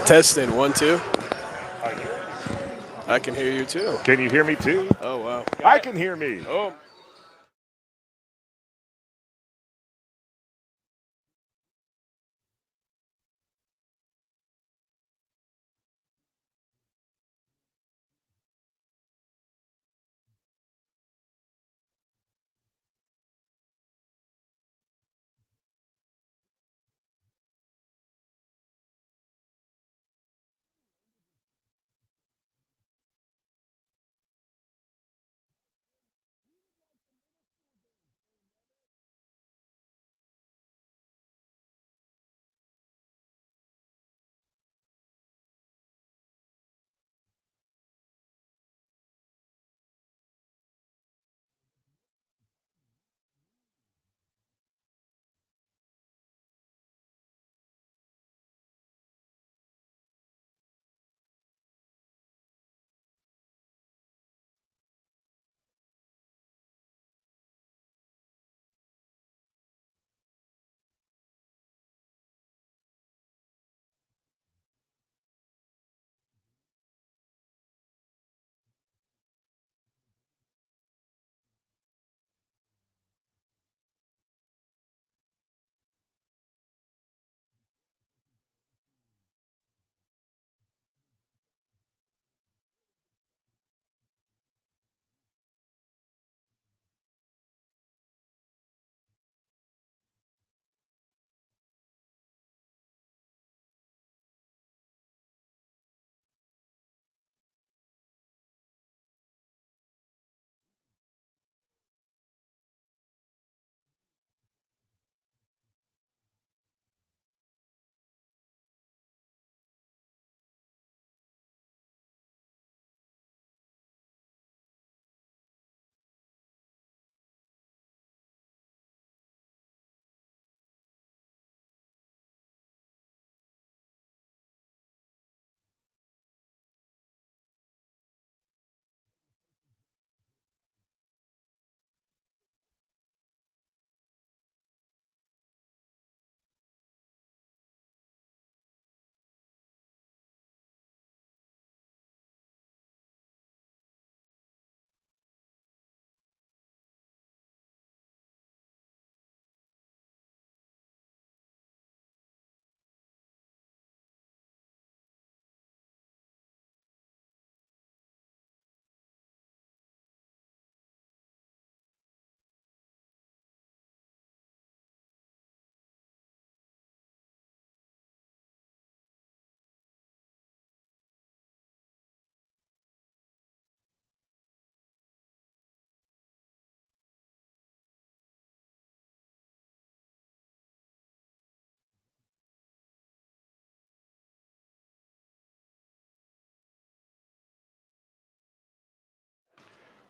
Testing, 1, 2. I can hear you too. Can you hear me too? Oh, wow. I can hear me. Oh.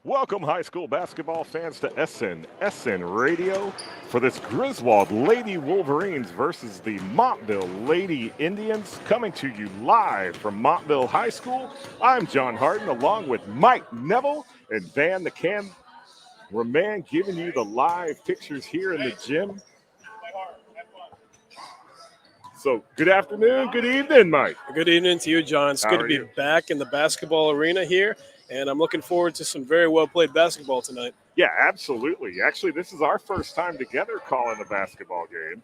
Welcome, high school basketball fans, to SN Radio for this Griswold Lady Wolverines versus the Montville Lady Indians, coming to you live from Montville High School. I'm John Harden, along with Mike Neville and Van the Cameraman, giving you the live pictures here in the gym. So, good afternoon, good evening, Mike. Good evening to you, John. It's good to be back in the basketball arena here, and I'm looking forward to some very well-played basketball tonight. Yeah, absolutely. Actually, this is our first time together calling a basketball game.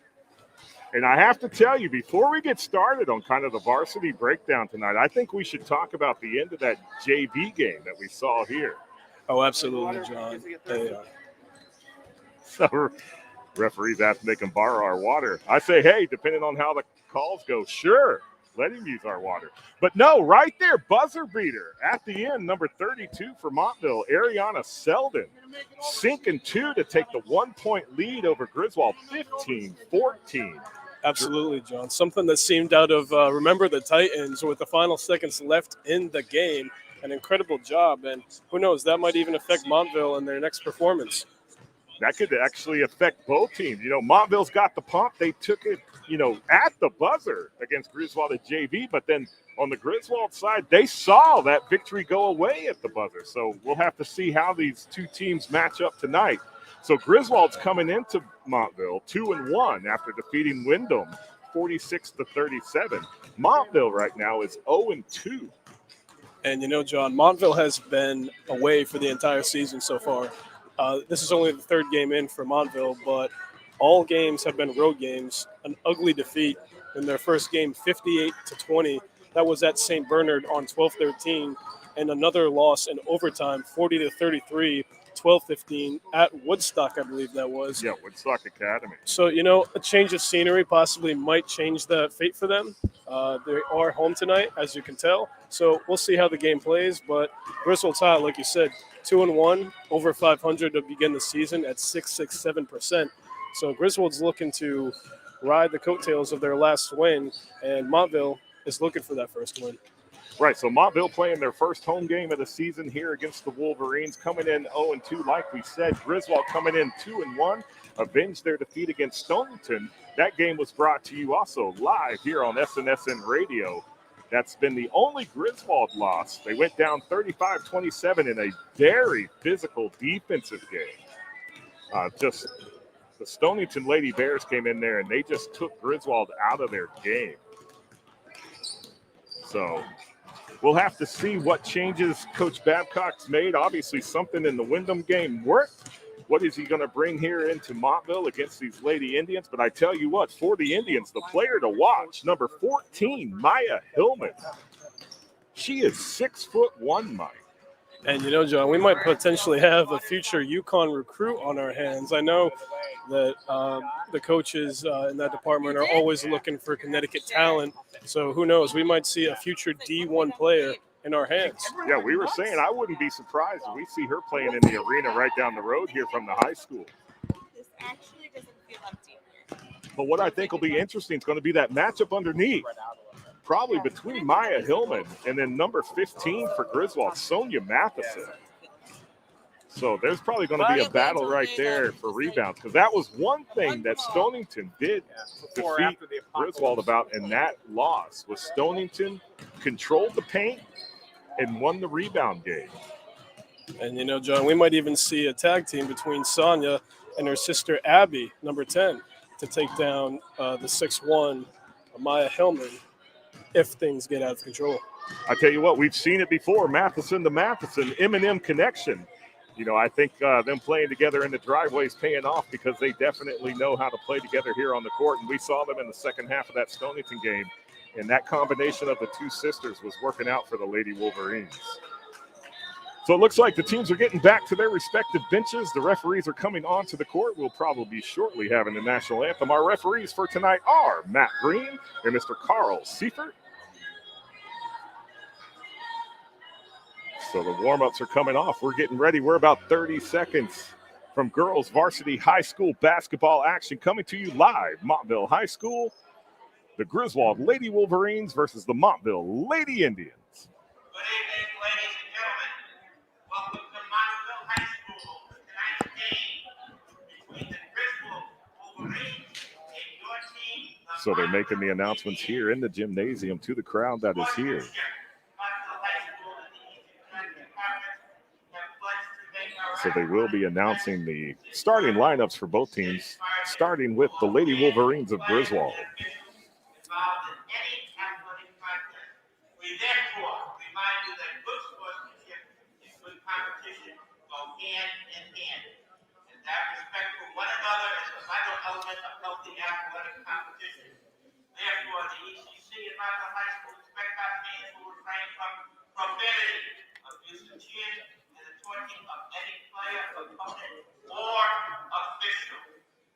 And I have to tell you, before we get started on kind of the varsity breakdown tonight, I think we should talk about the end of that JV game that we saw here. Oh, absolutely, John. So referees asked if they can borrow our water. I say, hey, depending on how the calls go, sure, let him use our water. But no, right there, buzzer beater at the end, number 32 for Montville, Ariana Selden, sinking two to take the 1-point lead over Griswold, 15-14. Absolutely, John. Something that seemed out of Remember the Titans with the final seconds left in the game. An incredible job, and who knows, that might even affect Montville in their next performance. That could actually affect both teams. You know, Montville's got the pump. They took it, at the buzzer against Griswold at JV. But then on the Griswold side, they saw that victory go away at the buzzer. So we'll have to see how these two teams match up tonight. So Griswold's coming into Montville 2-1 after defeating Wyndham 46-37. Montville right now is 0-2. And, John, Montville has been away for the entire season so far. This is only the third game in for Montville, but all games have been road games. An ugly defeat in their first game, 58-20. That was at St. Bernard on 12-13, and another loss in overtime, 40-33, 12-15 at Woodstock, I believe that was. Yeah, Woodstock Academy. So, a change of scenery possibly might change the fate for them. They are home tonight, as you can tell. So we'll see how the game plays, but Griswold's hot, like you said. 2-1, over 500 to begin the season at 6.67%. So Griswold's looking to ride the coattails of their last win, and Montville is looking for that first win. Right, so Montville playing their first home game of the season here against the Wolverines, coming in 0-2, like we said. Griswold coming in 2-1, avenged their defeat against Stonington. That game was brought to you also live here on SNSN Radio. That's been the only Griswold loss. They went down 35-27 in a very physical defensive game. Just the Stonington Lady Bears came in there and they just took Griswold out of their game. So we'll have to see what changes Coach Babcock's made. Obviously, something in the Wyndham game worked. What is he going to bring here into Montville against these Lady Indians? But I tell you what, for the Indians, the player to watch, number 14, Maya Hillman. She is 6'1", Mike. And, John, we might potentially have a future UConn recruit on our hands. I know that the coaches in that department are always looking for Connecticut talent. So who knows? We might see a future D1 player in our hands. Yeah, we were saying I wouldn't be surprised if we see her playing in the arena right down the road here from the high school. This actually doesn't feel empty. But what I think will be interesting is going to be that matchup underneath, probably between Maya Hillman and then number 15 for Griswold, Sonia Matheson. So there's probably going to be a battle right there for rebounds, because that was one thing that Stonington did defeat Griswold about in that loss, was Stonington controlled the paint and won the rebound game. And, John, we might even see a tag team between Sonia and her sister Abby, number 10, to take down the 6'1", Maya Hillman, if things get out of control. I tell you what, we've seen it before, Matheson to Matheson, M&M connection. I think them playing together in the driveway is paying off, because they definitely know how to play together here on the court. And we saw them in the second half of that Stonington game. And that combination of the two sisters was working out for the Lady Wolverines. So it looks like the teams are getting back to their respective benches. The referees are coming onto the court. We'll probably shortly having the national anthem. Our referees for tonight are Matt Green and Mr. Carl Seifert. So the warm-ups are coming off. We're getting ready. We're about 30 seconds from girls varsity high school basketball action, coming to you live, Montville High School. The Griswold Lady Wolverines versus the Montville Lady Indians. Good evening, ladies and gentlemen. Welcome to Montville. So they're making the announcements here in the gymnasium to the crowd that is here. So they will be announcing the starting lineups for both teams, starting with the Lady Wolverines of Griswold. We therefore remind you that good sportsmanship and good competition go hand in hand, and that respect for one another is a vital element of healthy athletic competition. Therefore, the ECC and Montville High School expect our fans will refrain from profanity, abuse of cheers, and the taunting of any player, opponent, or official.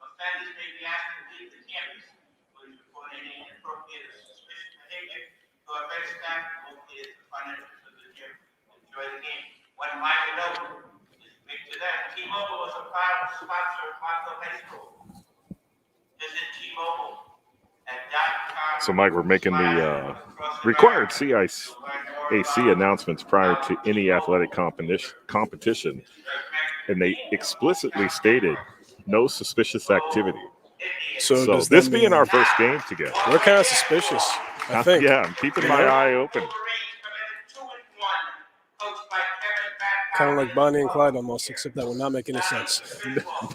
Offenders may be asked to leave the campus. Please report any inappropriate or suspicious behavior to our bench staff located at the front entrance of the gym. Enjoy the game. One minor note is big to that. T-Mobile was a proud sponsor of Montville High School. Visit T-Mobile. So, Mike, we're making the required CIAC announcements prior to any athletic competition, and they explicitly stated no suspicious activity. So does this that being mean our first game together, we're kind of suspicious, I think. Yeah, I'm keeping my eye open. Kind of like Bonnie and Clyde almost, except that would not make any sense.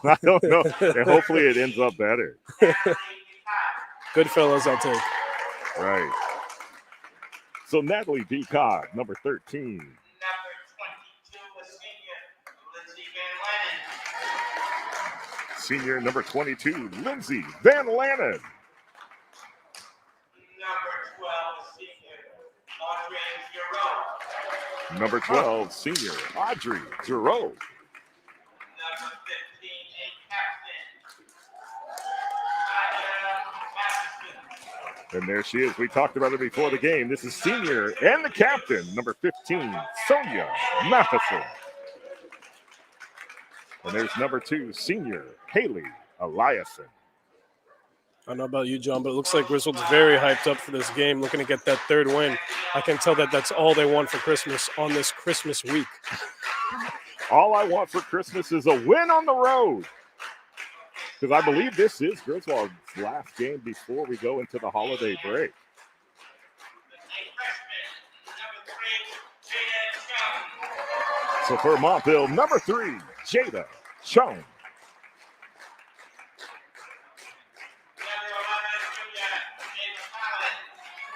I don't know, and hopefully it ends up better. Goodfellas, I'll take. Right. So Natalie Peacock, number 13. Number 22, a senior, Lindsay Van Lannen. Senior number 22, Lindsay Van Lannen. Number 12, senior, Audrey Giroux. Number 12, senior, Audrey Giroux. Number 15, a captain, And there she is. We talked about her before the game. This is senior and the captain, number 15, Sonia Matheson. And there's number 2, senior, Haley Eliason. I don't know about you, John, but it looks like Griswold's very hyped up for this game, looking to get that third win. I can tell that that's all they want for Christmas on this Christmas week. All I want for Christmas is a win on the road. Because I believe this is Griswold's last game before we go into the holiday break. So for Montville, number 3, Jada Chung.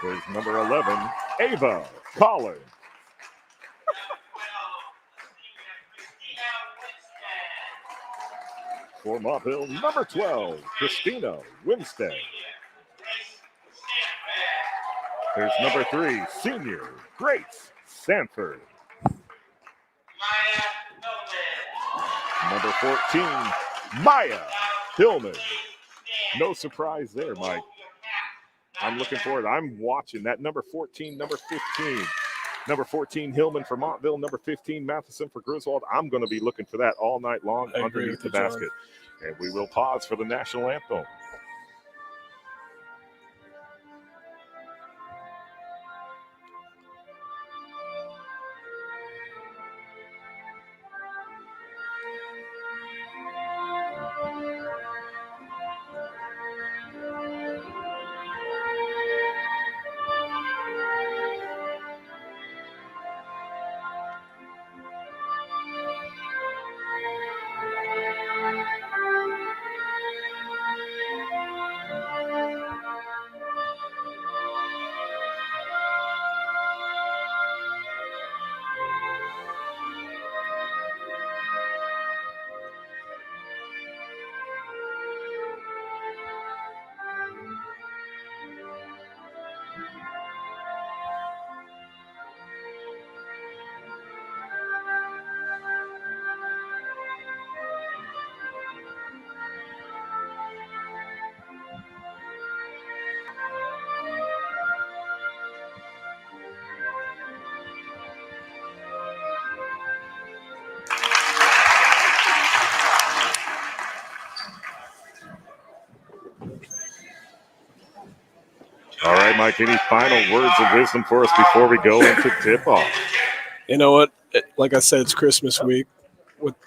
There's number 11, Ava Collins. For Montville, number 12, Christina Winstead. There's number 3, senior, Grace Sanford. Number 14, Maya Hillman. No surprise there, Mike. I'm looking forward. I'm watching that number 14, number 15. Number 14, Hillman for Montville. Number 15, Matheson for Griswold. I'm going to be looking for that all night long underneath the basket. And we will pause for the national anthem. All right, Mike, any final words of wisdom for us before we go into tip-off? You know what? Like I said, it's Christmas week.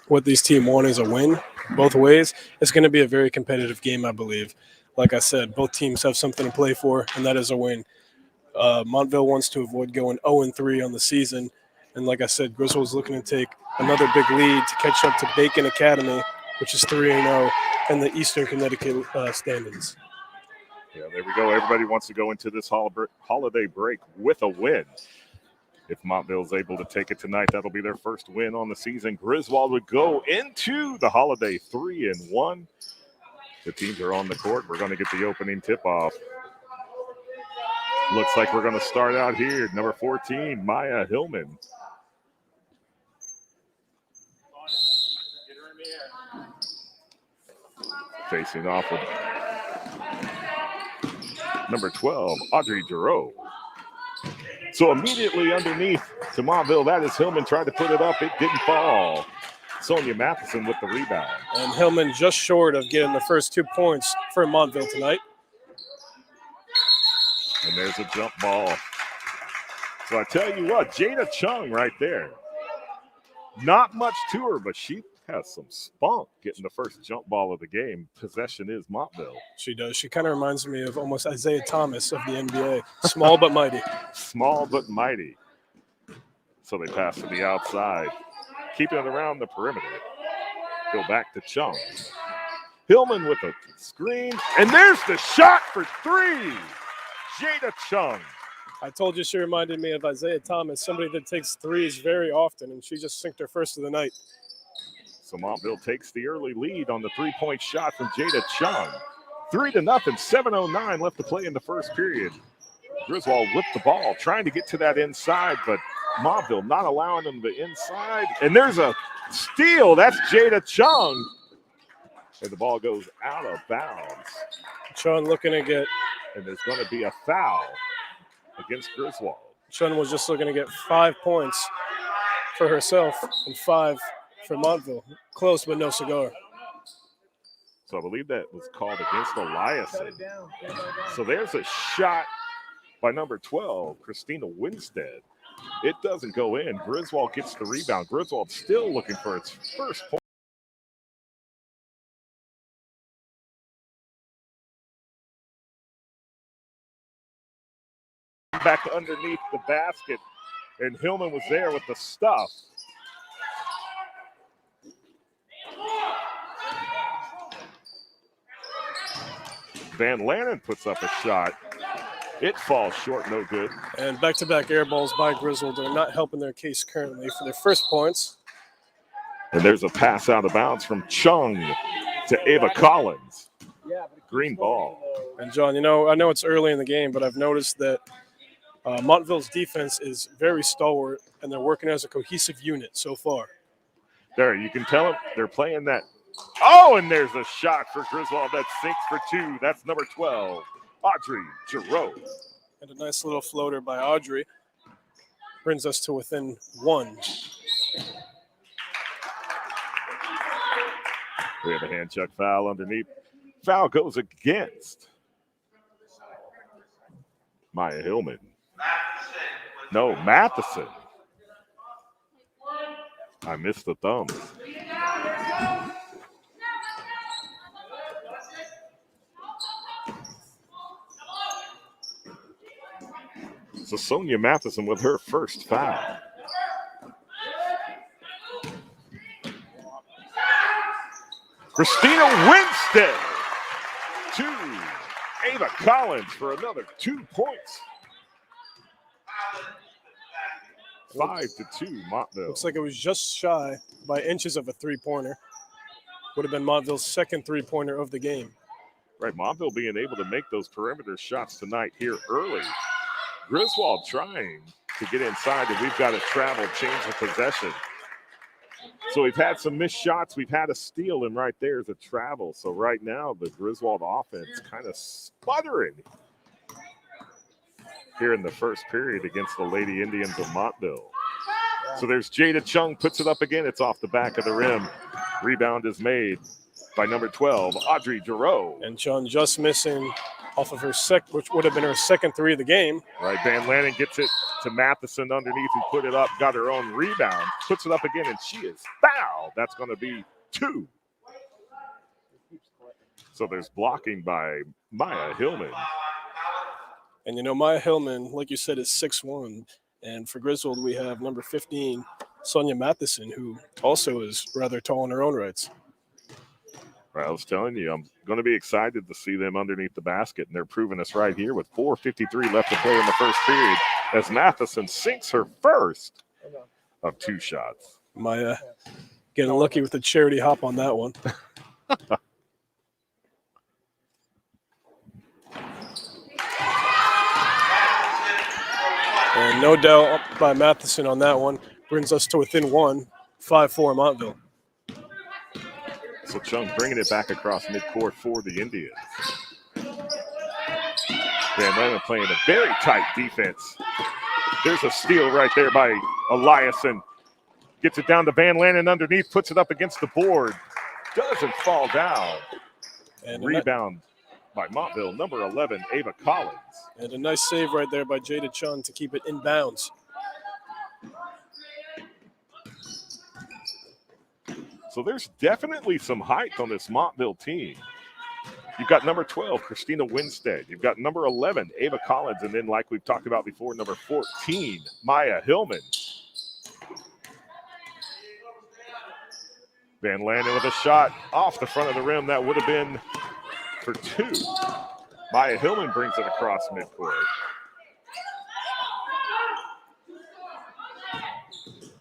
What these team want is a win both ways. It's going to be a very competitive game, I believe. like I said, both teams have something to play for, and that is a win. Montville wants to avoid going 0-3 on the season. And like I said, Griswold's looking to take another big lead to catch up to Bacon Academy, which is 3-0 in the Eastern Connecticut standings. Yeah, there we go. Everybody wants to go into this holiday break with a win. If Montville's able to take it tonight, that'll be their first win on the season. Griswold would go into the holiday 3-1. The teams are on the court. We're going to get the opening tip-off. Looks like we're going to start out here. Number 14, Maya Hillman. Facing off with number 12, Audrey Giroux. So immediately underneath to Montville, that is Hillman trying to put it up. It didn't fall. Sonia Matheson with the rebound. And Hillman just short of getting the first 2 points for Montville tonight. And there's a jump ball. So I tell you what, Jada Chung right there. Not much to her, but she has some spunk getting the first jump ball of the game. Possession is Montville. She does. She kind of reminds me of almost Isaiah Thomas of the NBA. Small but mighty. Small but mighty. So they pass to the outside. Keeping it around the perimeter. Go back to Chung. Hillman with a screen. And there's the shot for 3. Jada Chung. I told you she reminded me of Isaiah Thomas, somebody that takes threes very often, and she just sinked her first of the night. So Montville takes the early lead on the three-point shot from Jada Chung. 3-0, 7:09 left to play in the first period. Griswold with the ball, trying to get to that inside, but Montville not allowing them the inside. And there's a steal. That's Jada Chung. And the ball goes out of bounds. Chung looking to get. And there's going to be a foul against Griswold. Chung was just looking to get 5 points for herself and 5 for Montville. Close, but no cigar. So I believe that was called against Eliason. So there's a shot by number 12, Christina Winstead. It doesn't go in. Griswold gets the rebound. Griswold still looking for its first point. Back underneath the basket, and Hillman was there with the stuff. Van Lannen puts up a shot. It falls short, no good. And back-to-back air balls by Griswold are not helping their case currently for their first points. And there's a pass out of bounds from Chung to Ava Collins. Green ball. And John, I know it's early in the game, but I've noticed that Montville's defense is very stalwart, and they're working as a cohesive unit so far. There, you can tell them they're playing that. Oh, and there's a shot for Griswold that sinks for 2. That's number 12, Audrey Giroux. And a nice little floater by Audrey brings us to within 1. We have a hand check foul underneath. Foul goes against Maya Hillman. No, Matheson. I missed the thumbs. So Sonia Matheson with her first foul. Christina Winstead. 2. Ava Collins for another 2 points. 5-2, Montville. Looks like it was just shy by inches of a three-pointer. Would have been Montville's second three-pointer of the game. Right, Montville being able to make those perimeter shots tonight here early. Griswold trying to get inside, and we've got a travel, change of possession. So we've had some missed shots. We've had a steal, and right there is a travel. So right now, the Griswold offense kind of sputtering here in the first period against the Lady Indians of Montville. So there's Jada Chung, puts it up again. It's off the back of the rim. Rebound is made by number 12, Audrey Giroux. And Chung just missing off of her which would have been her second 3 of the game. Right, Van Lannen gets it to Matheson underneath, who put it up, got her own rebound, puts it up again, and she is fouled. That's going to be 2. So there's blocking by Maya Hillman. And you know, Maya Hillman, like you said, is 6'1". And for Griswold, we have number 15, Sonia Matheson, who also is rather tall in her own rights. Right, I was telling you, I'm going to be excited to see them underneath the basket, and they're proving us right here with 4:53 left to play in the first period as Matheson sinks her first of 2 shots. Maya getting lucky with a charity hop on that one. And no doubt up by Matheson on that one. Brings us to within 1, 5-4 Montville. So Chung bringing it back across midcourt for the Indians. Van Lannon playing a very tight defense. There's a steal right there by Eliason. Gets it down to Van Lannon underneath, puts it up against the board. Doesn't fall down. And rebound by Montville, number 11, Ava Collins. And a nice save right there by Jada Chun to keep it in bounds. So there's definitely some height on this Montville team. You've got number 12, Christina Winstead. You've got number 11, Ava Collins. And then, like we've talked about before, number 14, Maya Hillman. Van Lannon with a shot off the front of the rim. That would have been for 2. Maya Hillman brings it across midcourt.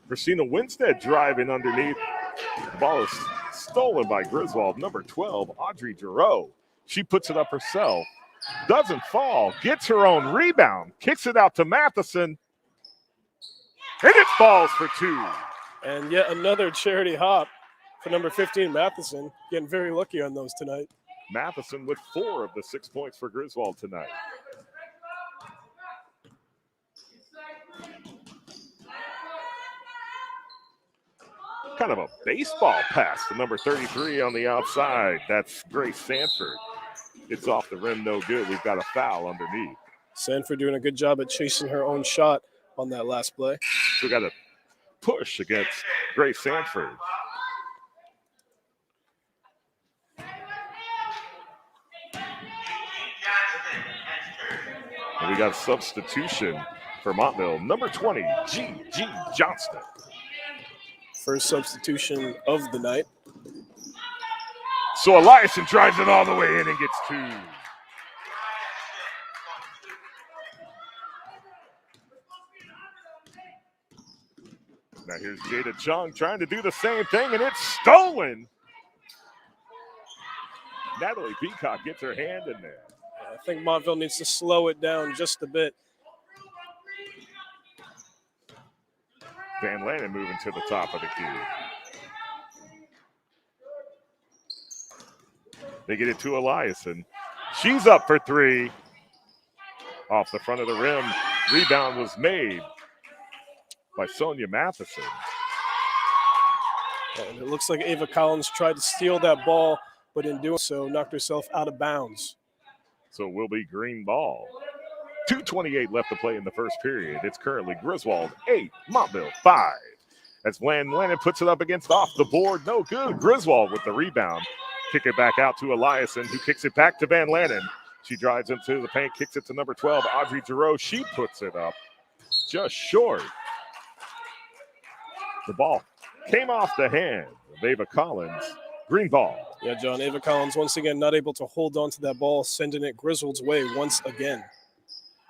Christina Winstead driving underneath. The ball is stolen by Griswold. Number 12, Audrey Giroux. She puts it up herself. Doesn't fall. Gets her own rebound. Kicks it out to Matheson. And it falls for 2. And yet another charity hop for number 15, Matheson. Getting very lucky on those tonight. Matheson with 4 of the 6 points for Griswold tonight. Kind of a baseball pass to number 33 on the outside. That's Grace Sanford. It's off the rim, no good. We've got a foul underneath. Sanford doing a good job at chasing her own shot on that last play. So we got a push against Grace Sanford. And we got a substitution for Montville. Number 20, G.G. Johnston. First substitution of the night. So Eliason drives it all the way in and gets 2. Now here's Jada Chung trying to do the same thing, and it's stolen. Natalie Peacock gets her hand in there. I think Montville needs to slow it down just a bit. Van Lannon moving to the top of the key. They get it to Eliason. She's up for 3. Off the front of the rim. Rebound was made by Sonia Matheson. And it looks like Ava Collins tried to steal that ball, but in doing so, knocked herself out of bounds. So it will be green ball. 2:28 left to play in the first period. It's currently Griswold 8, Montville 5. As Van Lannon puts it up against off the board. No good. Griswold with the rebound. Kick it back out to Eliason, who kicks it back to Van Lannon. She drives into the paint, kicks it to number 12, Audrey Giroux. She puts it up just short. The ball came off the hand of Ava Collins. Green ball. Yeah, John, Ava Collins once again not able to hold on to that ball, sending it Griswold's way once again.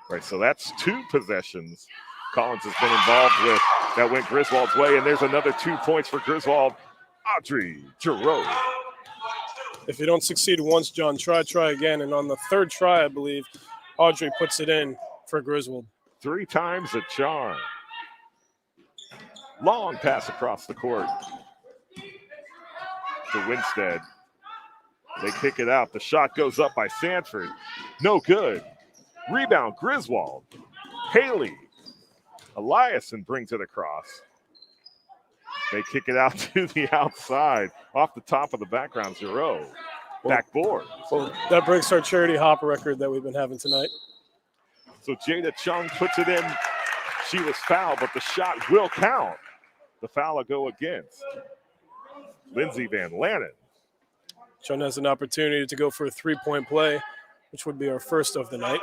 Right, so that's 2 possessions Collins has been involved with that went Griswold's way, and there's another 2 points for Griswold. Audrey Giroux. If you don't succeed once, John, try again. And on the 3rd try, I believe, Audrey puts it in for Griswold. 3 times a charm. Long pass across the court to Winstead. They kick it out. The shot goes up by Sanford. No good. Rebound, Griswold. Haley. Eliason brings it across. They kick it out to the outside, off the top of the background, Giroux. Backboard. Well, that breaks our charity hop record that we've been having tonight. So Jada Chung puts it in. She was fouled, but the shot will count. The foul will go against Lindsay Van Lannon. Sean has an opportunity to go for a three-point play, which would be our first of the night.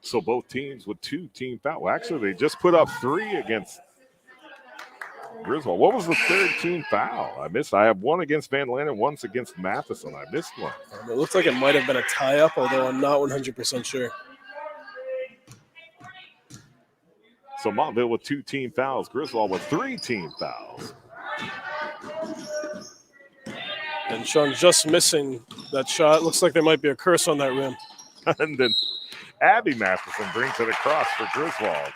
So both teams with 2 team fouls. Well, actually, they just put up 3 against Griswold. What was the third team foul? I missed. I have one against Van Lanen, once against Matheson. I missed one. It looks like it might have been a tie-up, although I'm not 100% sure. So Montville with 2 team fouls. Griswold with 3 team fouls. And Sean just missing that shot. Looks like there might be a curse on that rim. And then Abby Matheson brings it across for Griswold.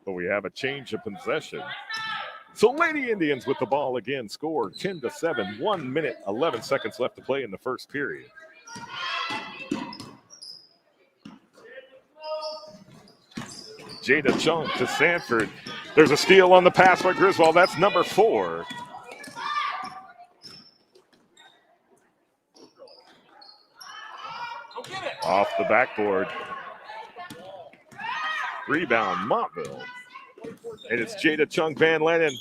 But we have a change of possession. So Lady Indians with the ball again, score 10-7, 1 minute, 11 seconds left to play in the first period. Jada Chung to Sanford. There's a steal on the pass by Griswold. That's number 4. Off the backboard. Rebound, Montville. And it's Jada Chung Van Lanen.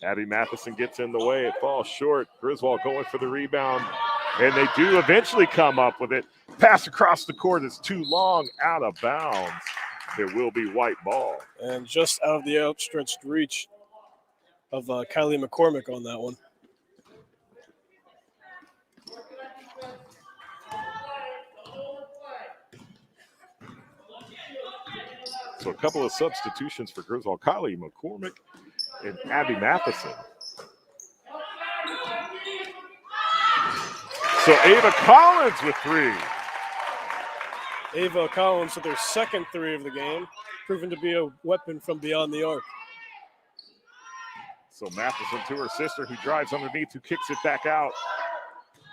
Abby Matheson gets in the way. It falls short. Griswold going for the rebound. And they do eventually come up with it. Pass across the court is too long, out of bounds. There will be white ball. And just out of the outstretched reach of Kylie McCormick on that one. So a couple of substitutions for Griswold. Kylie McCormick and Abby Matheson. So Ava Collins with 3. Ava Collins with her second 3 of the game, proven to be a weapon from beyond the arc. So Matheson to her sister, who drives underneath, who kicks it back out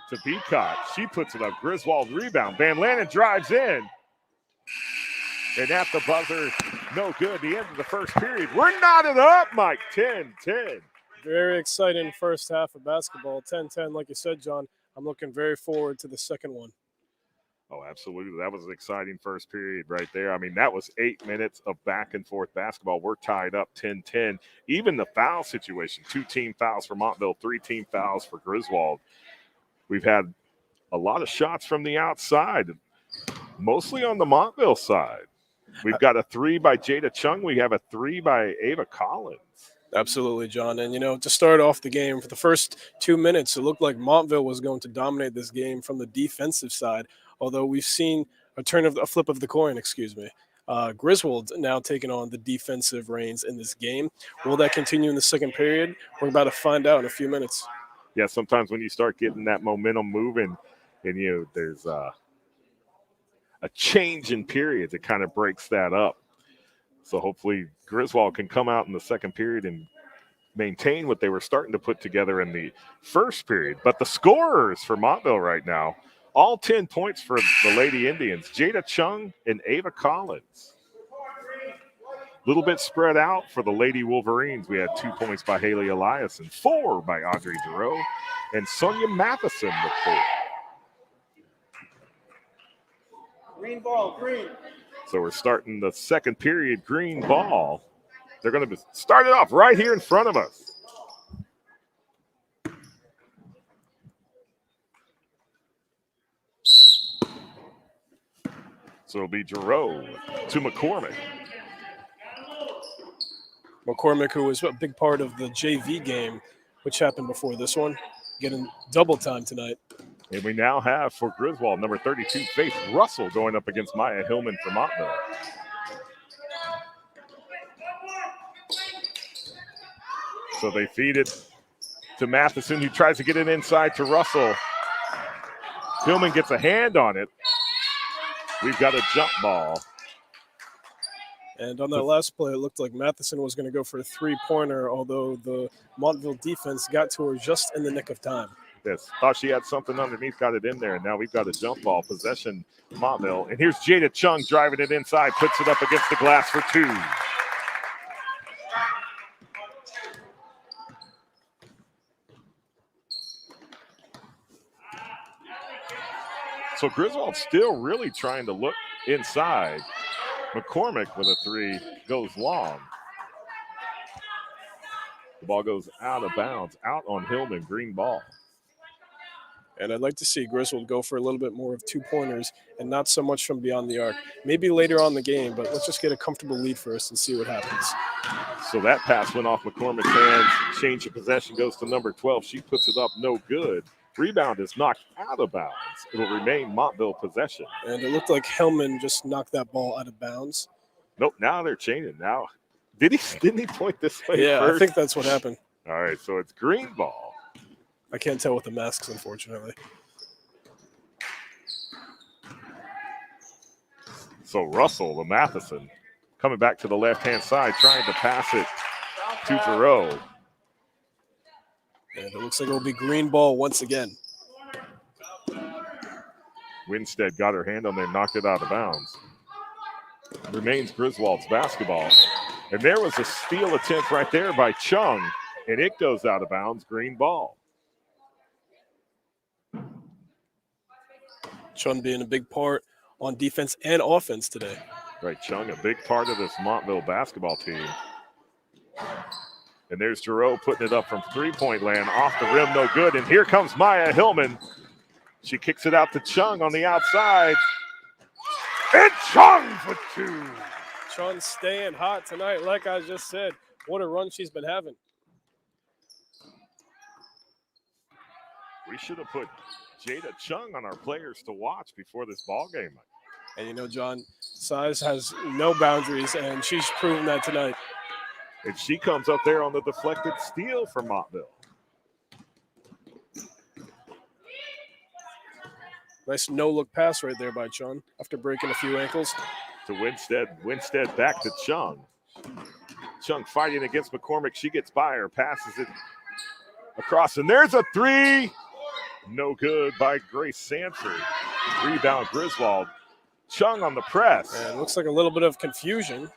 to Beacott. She puts it up. Griswold rebound. Van Lanen drives in. And at the buzzer, no good. The end of the first period. We're knotted up, Mike. 10-10. Very exciting first half of basketball. 10-10, like you said, John. I'm looking very forward to the second one. Oh, absolutely. That was an exciting first period right there. I mean, that was 8 minutes of back and forth basketball. We're tied up 10-10. Even the foul situation, 2 team fouls for Montville, 3 team fouls for Griswold. We've had a lot of shots from the outside, mostly on the Montville side. We've got a 3 by Jada Chung. We have a 3 by Ava Collins. Absolutely, John. And, to start off the game, for the first 2 minutes, it looked like Montville was going to dominate this game from the defensive side, although we've seen a flip of the coin, Griswold now taking on the defensive reins in this game. Will that continue in the second period? We're about to find out in a few minutes. Yeah, sometimes when you start getting that momentum moving and, there's a change in periods, it kind of breaks that up. So hopefully Griswold can come out in the second period and maintain what they were starting to put together in the first period. But the scorers for Montville right now, all 10 points for the Lady Indians, Jada Chung and Ava Collins. A little bit spread out for the Lady Wolverines. We had 2 points by Haley Eliason, 4 by Audrey Giroux, and Sonia Matheson with 4. Green ball, green. So we're starting the second period, green ball. They're going to start it off right here in front of us. So it'll be Giroux to McCormick. McCormick, who was a big part of the JV game, which happened before this one, getting double time tonight. And we now have for Griswold, number 32, Faith Russell going up against Maya Hillman from Montville. So they feed it to Matheson, who tries to get it inside to Russell. Hillman gets a hand on it. We've got a jump ball. And on that last play, it looked like Matheson was going to go for a three-pointer, although the Montville defense got to her just in the nick of time. Yes, thought she had something underneath, got it in there, and now we've got a jump ball possession, Montville. And here's Jada Chung driving it inside, puts it up against the glass for 2. So Griswold still really trying to look inside. McCormick with a three goes long. The ball goes out of bounds, out on Hillman, green ball. And I'd like to see Griswold go for a little bit more of 2-pointers and not so much from beyond the arc. Maybe later on in the game, but let's just get a comfortable lead first and see what happens. So that pass went off McCormick's hands. Change of possession goes to number 12. She puts it up, no good. Rebound is knocked out of bounds. It will remain Montville possession. And it looked like Hillman just knocked that ball out of bounds. Nope, now they're changing. Now, didn't he point this way Yeah, first? I think that's what happened. All right, so it's green ball. I can't tell with the masks, unfortunately. So Russell, the Matheson, coming back to the left-hand side, trying to pass it to Giroux. And it looks like it will be green ball once again. Winstead got her hand on there, knocked it out of bounds. Remains Griswold's basketball. And there was a steal attempt right there by Chung, and it goes out of bounds, green ball. Chun being a big part on defense and offense today. Right, Chung, a big part of this Montville basketball team. And there's Giroux putting it up from three-point land, off the rim, no good. And here comes Maya Hillman. She kicks it out to Chung on the outside. And Chung for two. Chun staying hot tonight, like I just said. What a run she's been having. We should have put Jada Chung on our players to watch before this ball game. And you know, John, size has no boundaries, and she's proven that tonight. And she comes up there on the deflected steal for Montville. Nice no-look pass right there by Chun after breaking a few ankles. To Winstead. Winstead back to Chung. Chung fighting against McCormick. She gets by her, passes it across, and there's a three. No good by Grace Sanford. Rebound Griswold. Chung on the press. And it looks like a little bit of confusion.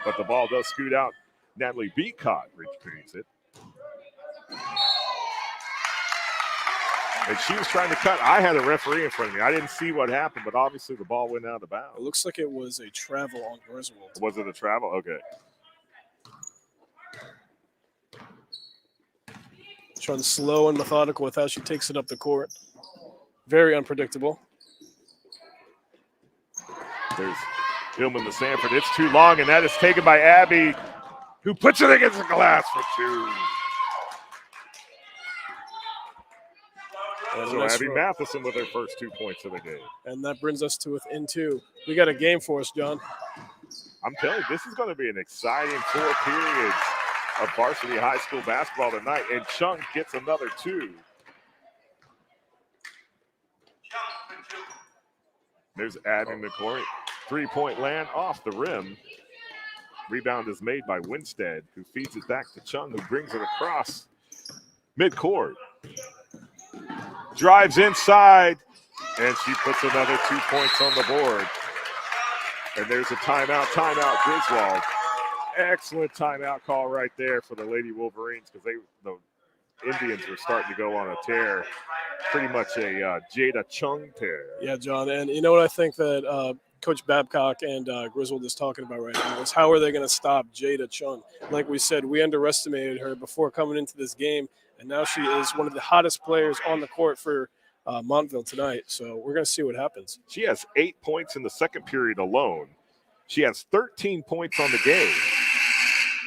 But the ball does scoot out. Natalie Beacott retrieves it. And she was trying to cut. I had a referee in front of me. I didn't see what happened, but obviously the ball went out of bounds. It looks like it was a travel on Griswold. Was it a travel? Okay. Chun slow and methodical with how she takes it up the court. Very unpredictable. There's Hillman to Sanford. It's too long, and that is taken by Abby, who puts it against the glass for two. So Abby Matheson with her first 2 points of the game. And that brings us to within two. We got a game for us, John. I'm telling you, this is going to be an exciting 4 periods of varsity high school basketball tonight. And Chung gets another two. There's Abby McCoy. 3-point land off the rim. Rebound is made by Winstead, who feeds it back to Chung, who brings it across midcourt. Drives inside, and she puts another 2 points on the board. And there's a timeout, Griswold. Excellent timeout call right there for the Lady Wolverines, because the Indians were starting to go on a tear. Pretty much a Jada Chung tear. Yeah, John, and you know what I think that Coach Babcock and Griswold is talking about right now is how are they going to stop Jada Chung? Like we said, we underestimated her before coming into this game, and now she is one of the hottest players on the court for Montville tonight. So we're going to see what happens. She has 8 points in the second period alone. She has 13 points on the game.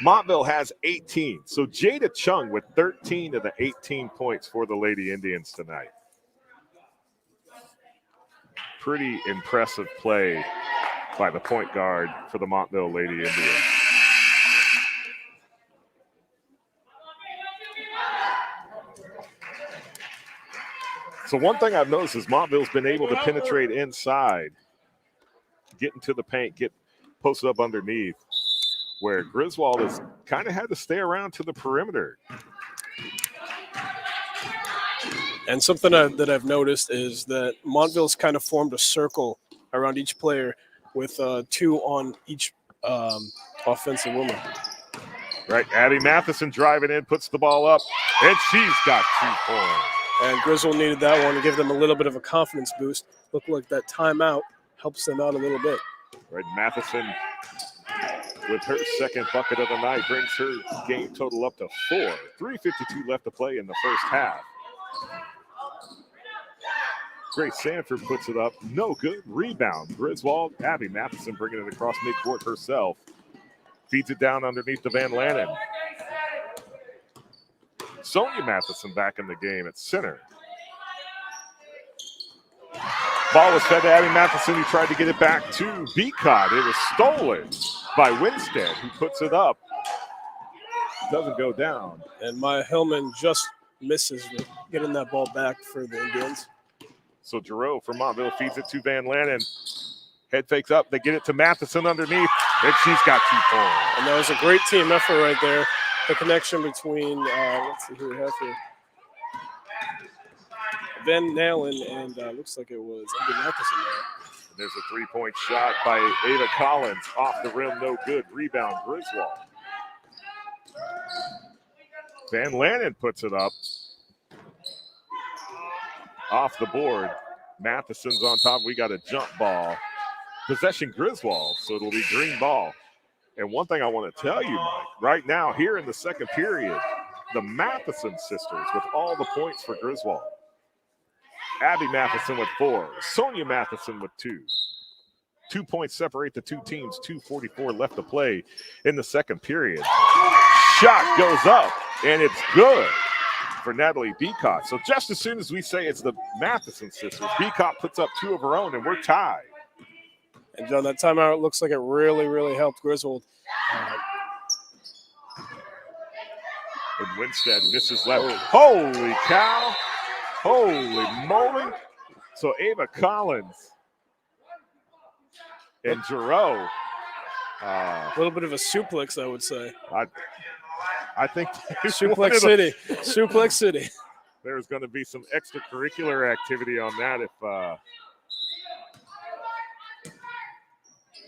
Montville has 18. So Jada Chung with 13 of the 18 points for the Lady Indians tonight. Pretty impressive play by the point guard for the Montville Lady Indians. So one thing I've noticed is Montville's been able to penetrate inside, get into the paint, get posted up underneath, where Griswold has kind of had to stay around to the perimeter. And something that I've noticed is that Montville's kind of formed a circle around each player with 2 on each offensive woman. Right, Abby Matheson driving in, puts the ball up, and she's got 2 points. And Griswold needed that one to give them a little bit of a confidence boost. Looked like that timeout helps them out a little bit. Right, Matheson with her second bucket of the night brings her game total up to 4. 3:52 left to play in the first half. Grace Sanford puts it up. No good. Rebound. Griswold. Abby Matheson bringing it across midcourt herself. Feeds it down underneath the Van Lannen. Sonia Matheson back in the game at center. Ball was fed to Abby Matheson, who tried to get it back to Beacott. It was stolen by Winstead, who puts it up. Doesn't go down. And Maya Hillman just misses getting that ball back for the Indians. So Giroux from Montville feeds it to Van Lannen. Head fakes up. They get it to Matheson underneath, and she's got 2 points. And that was a great team effort right there. The connection between, let's see who we have here. Van Nalen and looks like it was Abby Matheson there. There's a 3-point shot by Ava Collins. Off the rim, no good. Rebound, Griswold. Van Lannen puts it up. Off the board. Matheson's on top. We got a jump ball. Possession Griswold, so it'll be green ball. And one thing I want to tell you, Mike, right now here in the second period, the Matheson sisters with all the points for Griswold. Abby Matheson with 4. Sonia Matheson with 2. 2 points separate the two teams. 2:44 left to play in the second period. Shot goes up, and it's good for Natalie Beacott. So just as soon as we say it's the Matheson sisters, Beacott puts up 2 of her own, and we're tied. And John, that timeout looks like it really, really helped Griswold. And Winstead misses left. Holy cow. Holy moly. So Ava Collins and Giroux. A little bit of a suplex, I would say. I think Suplex City. Suplex City. There's going to be some extracurricular activity on that if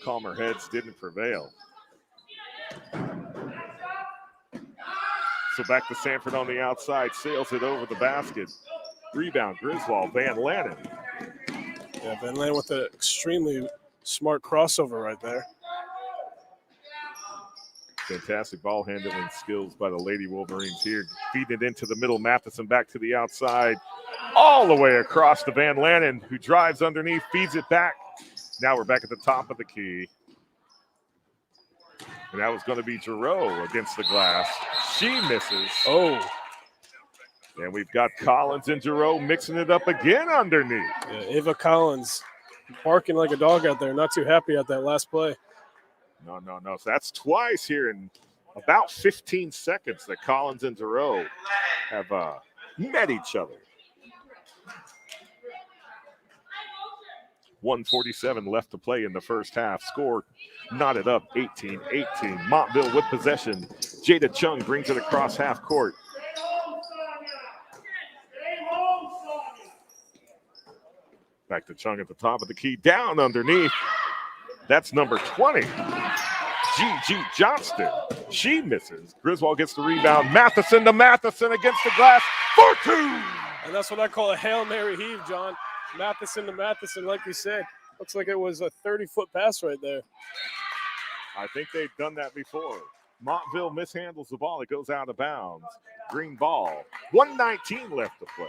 calmer heads didn't prevail. So back to Sanford on the outside, sails it over the basket. Rebound, Griswold, Van Lannen. Yeah, Van Lannen with an extremely smart crossover right there. Fantastic ball handling skills by the Lady Wolverines here. Feeding it into the middle, Matheson back to the outside. All the way across to Van Lannen, who drives underneath, feeds it back. Now we're back at the top of the key. And that was going to be Giroux against the glass. She misses. Oh. And we've got Collins and Giroux mixing it up again underneath. Yeah, Ava Collins barking like a dog out there. Not too happy at that last play. No. So that's twice here in about 15 seconds that Collins and Giroux have met each other. 1:47 left to play in the first half. Score knotted up 18-18. Montville with possession. Jada Chung brings it across half court. Back to Chung at the top of the key. Down underneath. That's number 20. G.G. Johnston. She misses. Griswold gets the rebound. Matheson to Matheson against the glass for 2. And that's what I call a Hail Mary heave, John. Matheson to Matheson, like you said. Looks like it was a 30-foot pass right there. I think they've done that before. Montville mishandles the ball. It goes out of bounds. Green ball. 1:19 left to play.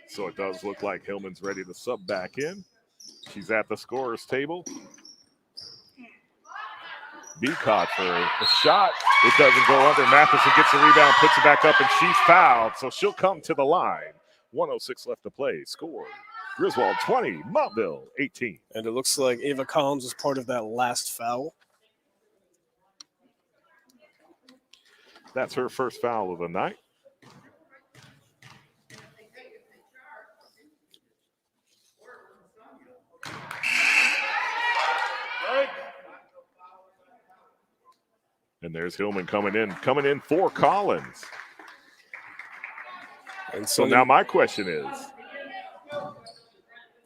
So it does look like Hillman's ready to sub back in. She's at the scorer's table. Beacott for a shot. It doesn't go under. Matheson gets the rebound, puts it back up, and she's fouled. So she'll come to the line. 1:06 left to play. Score. Griswold 20, Montville 18. And it looks like Ava Collins was part of that last foul. That's her first foul of the night. And there's Hillman coming in for Collins. And So now my question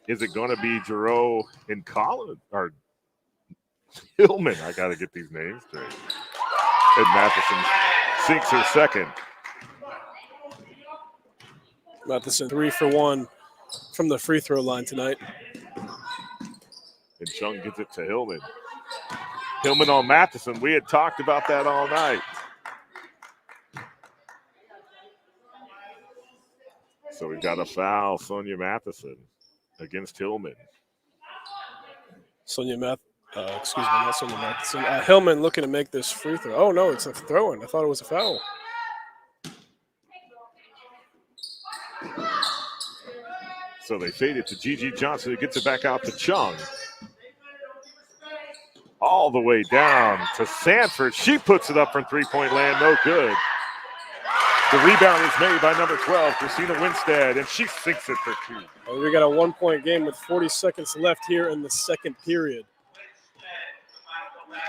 is it going to be Giroux and Collins or Hillman? I got to get these names straight. And Matheson sinks her second. Matheson 3 for 1 from the free throw line tonight. And Chung gets it to Hillman. Hillman on Matheson. We had talked about that all night. So we've got a foul, Sonia Matheson against Hillman. Not Sonia Matheson. Hillman looking to make this free throw. Oh, no, it's a throw-in. I thought it was a foul. So they fade it to Gigi Johnson, who gets it back out to Chung. All the way down to Sanford. She puts it up from three-point land. No good. The rebound is made by number 12, Christina Winstead, and she sinks it for 2. We got a 1-point game with 40 seconds left here in the second period.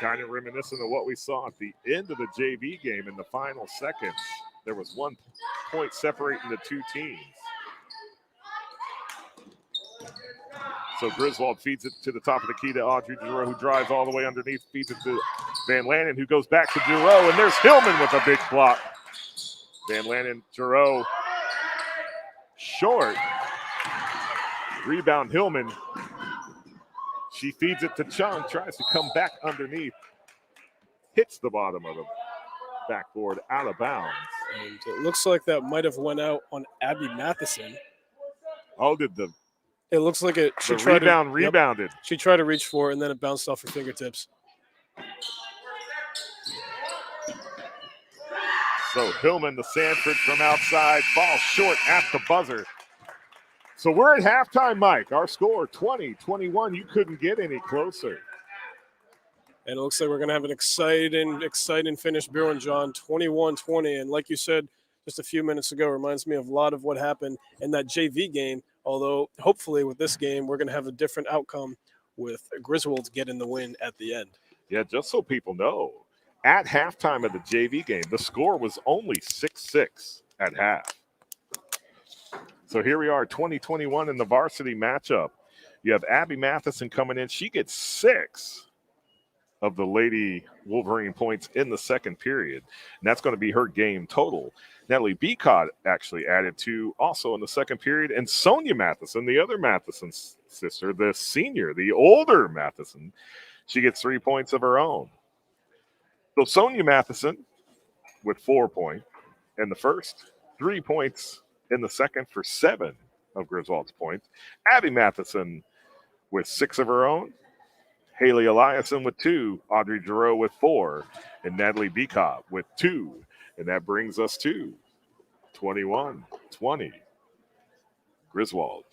Kind of reminiscent of what we saw at the end of the JV game in the final seconds. There was 1 point separating the two teams. So Griswold feeds it to the top of the key to Audrey Giroux, who drives all the way underneath, feeds it to Van Lannen, who goes back to Giroux, and there's Hillman with a big block. Van Lannen, Giroux, short. Rebound Hillman. She feeds it to Chung, tries to come back underneath. Hits the bottom of the backboard, out of bounds. And it looks like that might have went out on Abby Matheson. Oh, did the It looks like it. She rebounded. She tried to reach for it, and then it bounced off her fingertips. So Hillman, the Sanford from outside, falls short at the buzzer. So we're at halftime, Mike. Our score, 20-21. You couldn't get any closer. And it looks like we're going to have an exciting finish, Beer and John, 21-20. And like you said just a few minutes ago, reminds me of a lot of what happened in that JV game. Although, hopefully, with this game, we're going to have a different outcome with Griswold getting the win at the end. Yeah, just so people know, at halftime of the JV game, the score was only 6-6 at half. So here we are, 2021 in the varsity matchup. You have Abby Matheson coming in. She gets 6 of the Lady Wolverine points in the second period. And that's going to be her game total. Natalie Beacott actually added 2 also in the second period. And Sonia Matheson, the other Matheson sister, the senior, the older Matheson, she gets 3 points of her own. So Sonia Matheson with 4 points in the first, 3 points in the second for 7 of Griswold's points. Abby Matheson with 6 of her own. Haley Eliason with 2, Audrey Giroux with 4, and Natalie Beacott with 2. And that brings us to 21-20. Griswold.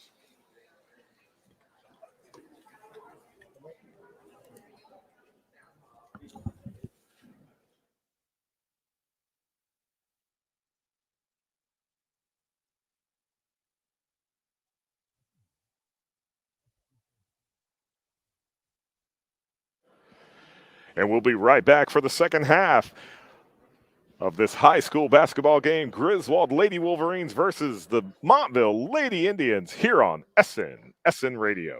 And we'll be right back for the second half of this high school basketball game. Griswold Lady Wolverines versus the Montville Lady Indians here on SN Radio.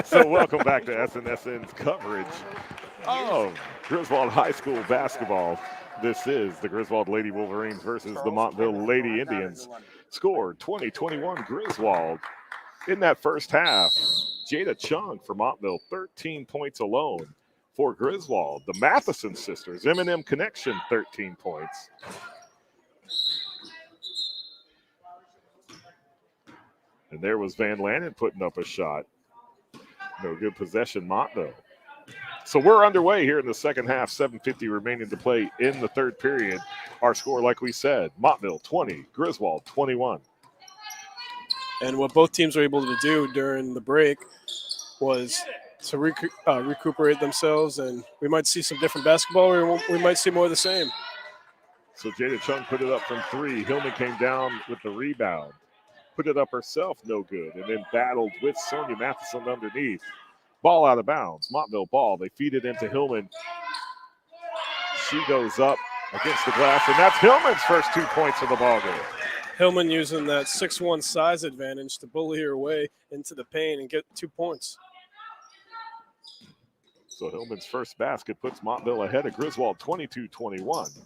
So welcome back to SNSN's coverage of Griswold High School basketball. This is the Griswold Lady Wolverines versus the Montville Lady Indians. Score 2021 Griswold. In that first half, Jada Chung for Montville, 13 points alone. For Griswold, the Matheson sisters, M&M Connection, 13 points. And there was Van Lannen putting up a shot. No good possession, Montville. So we're underway here in the second half, 7:50 remaining to play in the third period. Our score, like we said, Montville 20, Griswold 21. And what both teams were able to do during the break was to recuperate themselves, and we might see some different basketball, or we might see more of the same. So Jada Chung put it up from three. Hillman came down with the rebound. Put it up herself, no good, and then battled with Sonia Matheson underneath. Ball out of bounds. Montville ball. They feed it into Hillman. She goes up against the glass, and that's Hillman's first 2 points of the ball game. Hillman using that 6'1" size advantage to bully her way into the paint and get 2 points. So Hillman's first basket puts Montville ahead of Griswold 22-21.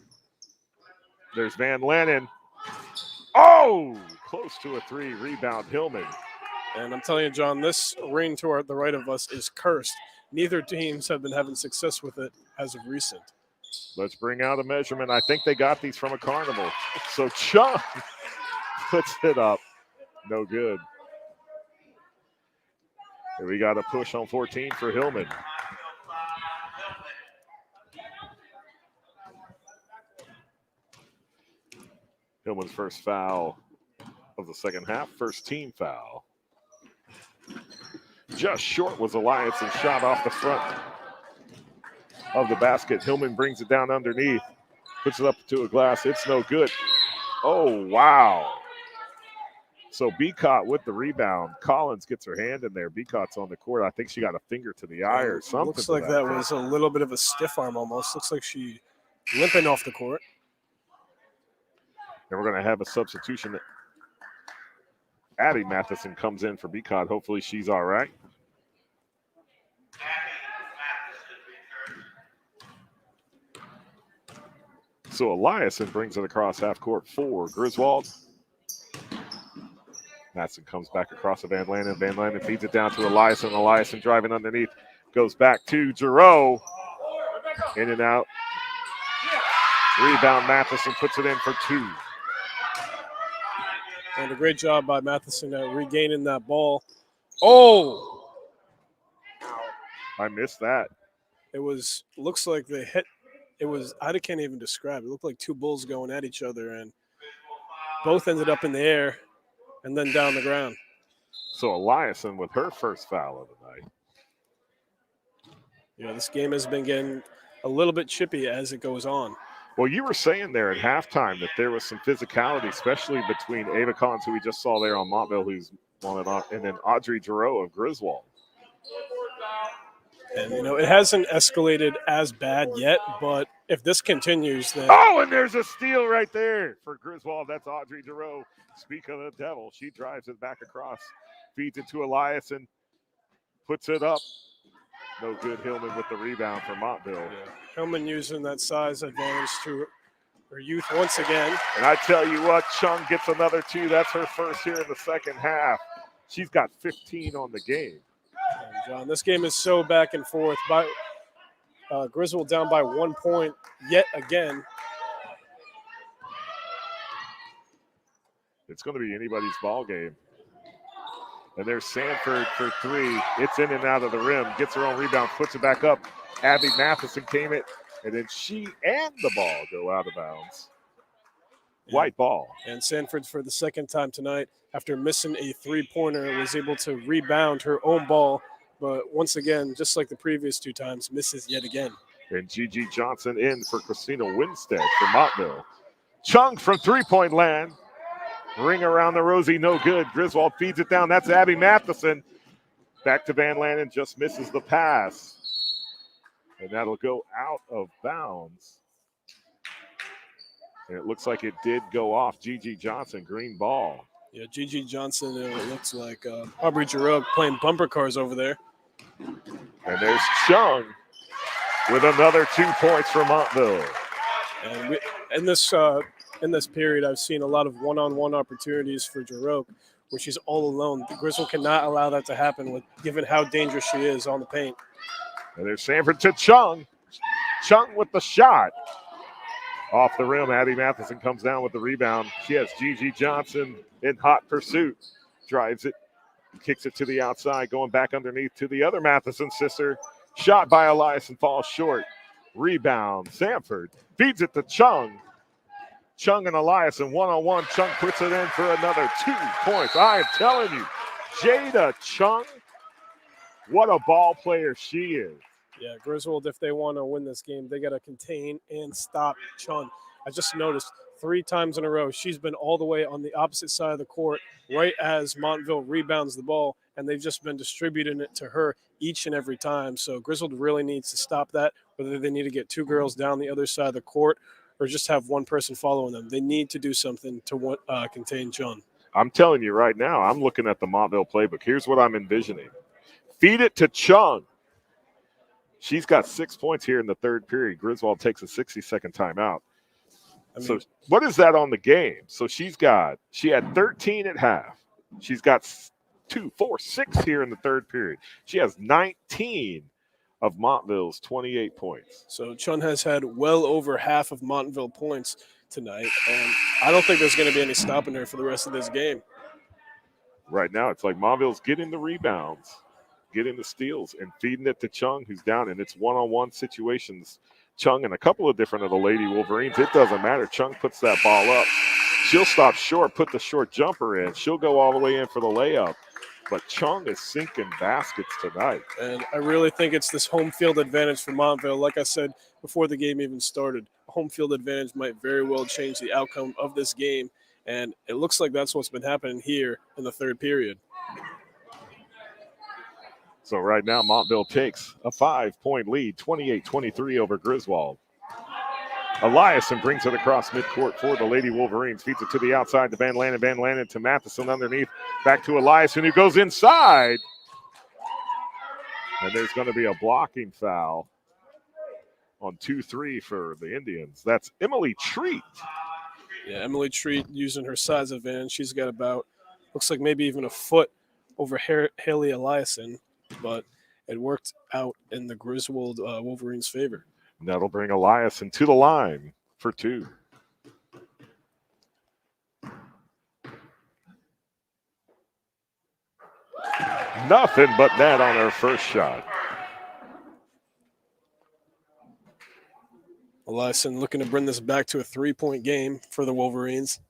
There's Van Lannen. Oh, close to a three. Rebound, Hillman. And I'm telling you, John, this ring to the right of us is cursed. Neither teams have been having success with it as of recent. Let's bring out a measurement. I think they got these from a carnival. So Chung puts it up. No good. And we got a push on 14 for Hillman. Hillman's first foul of the second half, first team foul. Just short was Elias's shot off the front of the basket. Hillman brings it down underneath, puts it up to a glass. It's no good. Oh, wow. So Beacott with the rebound. Collins gets her hand in there. Beacott's on the court. I think she got a finger to the eye or something. Looks like that was a little bit of a stiff arm almost. Looks like she limping off the court. And we're going to have a substitution. Abby Matheson comes in for Beacott. Hopefully she's all right. So Eliason brings it across half court for Griswold. Matheson comes back across to Van Landen. Van Landen feeds it down to Eliason. Eliason driving underneath. Goes back to Giroux. In and out. Rebound Matheson puts it in for 2. And a great job by Matheson at regaining that ball. Oh! I missed that. It was, looks like they hit, it was, I can't even describe it. It looked like two bulls going at each other, and both ended up in the air and then down the ground. So Eliason with her first foul of the night. Yeah, this game has been getting a little bit chippy as it goes on. Well, you were saying there at halftime that there was some physicality, especially between Ava Collins, who we just saw there on Montville, who's on it on, and then Audrey Giroux of Griswold. And, you know, it hasn't escalated as bad yet, but if this continues, then... Oh, and there's a steal right there for Griswold. That's Audrey Giroux. Speak of the devil. She drives it back across, feeds it to Eliason, puts it up. No good. Hillman with the rebound for Montville. Yeah. Hillman using that size advantage to her youth once again. And I tell you what, Chung gets another 2. That's her first here in the second half. She's got 15 on the game. And John, this game is so back and forth. Griswold down by 1 point yet again. It's going to be anybody's ball game. And there's Sanford for 3. It's in and out of the rim. Gets her own rebound, puts it back up. Abby Matheson came it, and then she and the ball go out of bounds. White ball. And Sanford, for the second time tonight, after missing a three-pointer, was able to rebound her own ball. But once again, just like the previous 2 times, misses yet again. And Gigi Johnson in for Christina Winstead for Montville. Chung from three-point land. Ring around the rosy, no good. Griswold feeds it down. That's Abby Matheson. Back to Van Landen, just misses the pass. And that'll go out of bounds. And it looks like it did go off. Gigi Johnson, green ball. Yeah, Gigi Johnson, it looks like Aubrey Giroux playing bumper cars over there. And there's Chung with another 2 points for Montville. And in this period, I've seen a lot of one-on-one opportunities for Giroux where she's all alone. The Griswold cannot allow that to happen, given how dangerous she is on the paint. And there's Sanford to Chung. Chung with the shot. Off the rim, Abby Matheson comes down with the rebound. She has Gigi Johnson in hot pursuit. Drives it, kicks it to the outside, going back underneath to the other Matheson sister. Shot by Eliason falls short. Rebound, Sanford feeds it to Chung. Chung and Eliason one-on-one. Chung puts it in for another 2 points. I am telling you, Jada Chung, what a ball player she is. Yeah, Griswold, if they want to win this game, they got to contain and stop Chung. I just noticed 3 times in a row, she's been all the way on the opposite side of the court right as Montville rebounds the ball, and they've just been distributing it to her each and every time. So Griswold really needs to stop that, whether they need to get 2 girls down the other side of the court or just have one person following them. They need to do something to contain Chung. I'm telling you right now, I'm looking at the Montville playbook. Here's what I'm envisioning. Feed it to Chung. She's got 6 points here in the third period. Griswold takes a 60-second timeout. So what is that on the game? So she had 13 at half. She's got 2, 4, 6 here in the third period. She has 19 of Montville's 28 points. So Chung has had well over half of Montville points tonight, and I don't think there's going to be any stopping her for the rest of this game. Right now, it's like Montville's getting the rebounds, getting the steals, and feeding it to Chung, who's down, and it's one-on-one situations. Chung and a couple of different of the Lady Wolverines. It doesn't matter. Chung puts that ball up. She'll stop short, put the short jumper in. She'll go all the way in for the layup. But Chung is sinking baskets tonight. And I really think it's this home field advantage for Montville. Like I said before the game even started, home field advantage might very well change the outcome of this game. And it looks like that's what's been happening here in the third period. So right now, Montville takes a 5-point lead, 28-23 over Griswold. Eliason brings it across midcourt for the Lady Wolverines. Feeds it to the outside to Van Lanen. Van Lanen to Matheson underneath. Back to Eliason, who goes inside. And there's going to be a blocking foul on 2-3 for the Indians. That's Emily Treat. Yeah, Emily Treat using her size advantage. She's got about, looks like maybe even a foot over Haley Eliason, but it worked out in the Griswold Wolverines' favor. And that'll bring Eliason to the line for 2. Nothing but net on her first shot. Eliason looking to bring this back to a 3-point game for the Wolverines.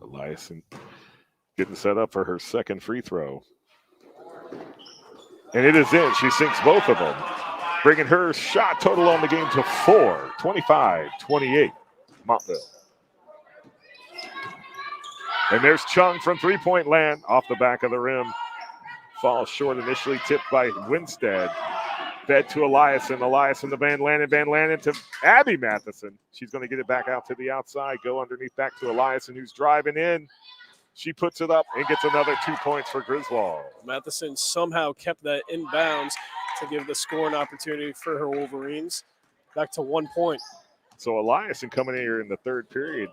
Eliason getting set up for her second free throw. And it is in. She sinks both of them, bringing her shot total on the game to 4, 25-28, Montville. And there's Chung from three-point land off the back of the rim. Falls short initially, tipped by Winstead. Fed to Eliason. Eliason to Van Lanen. Van Lanen to Abby Matheson. She's going to get it back out to the outside. Go underneath back to Eliason, who's driving in. She puts it up and gets another 2 points for Griswold. Matheson somehow kept that in bounds to give the scoring opportunity for her Wolverines. Back to 1 point. So Eliason coming in here in the third period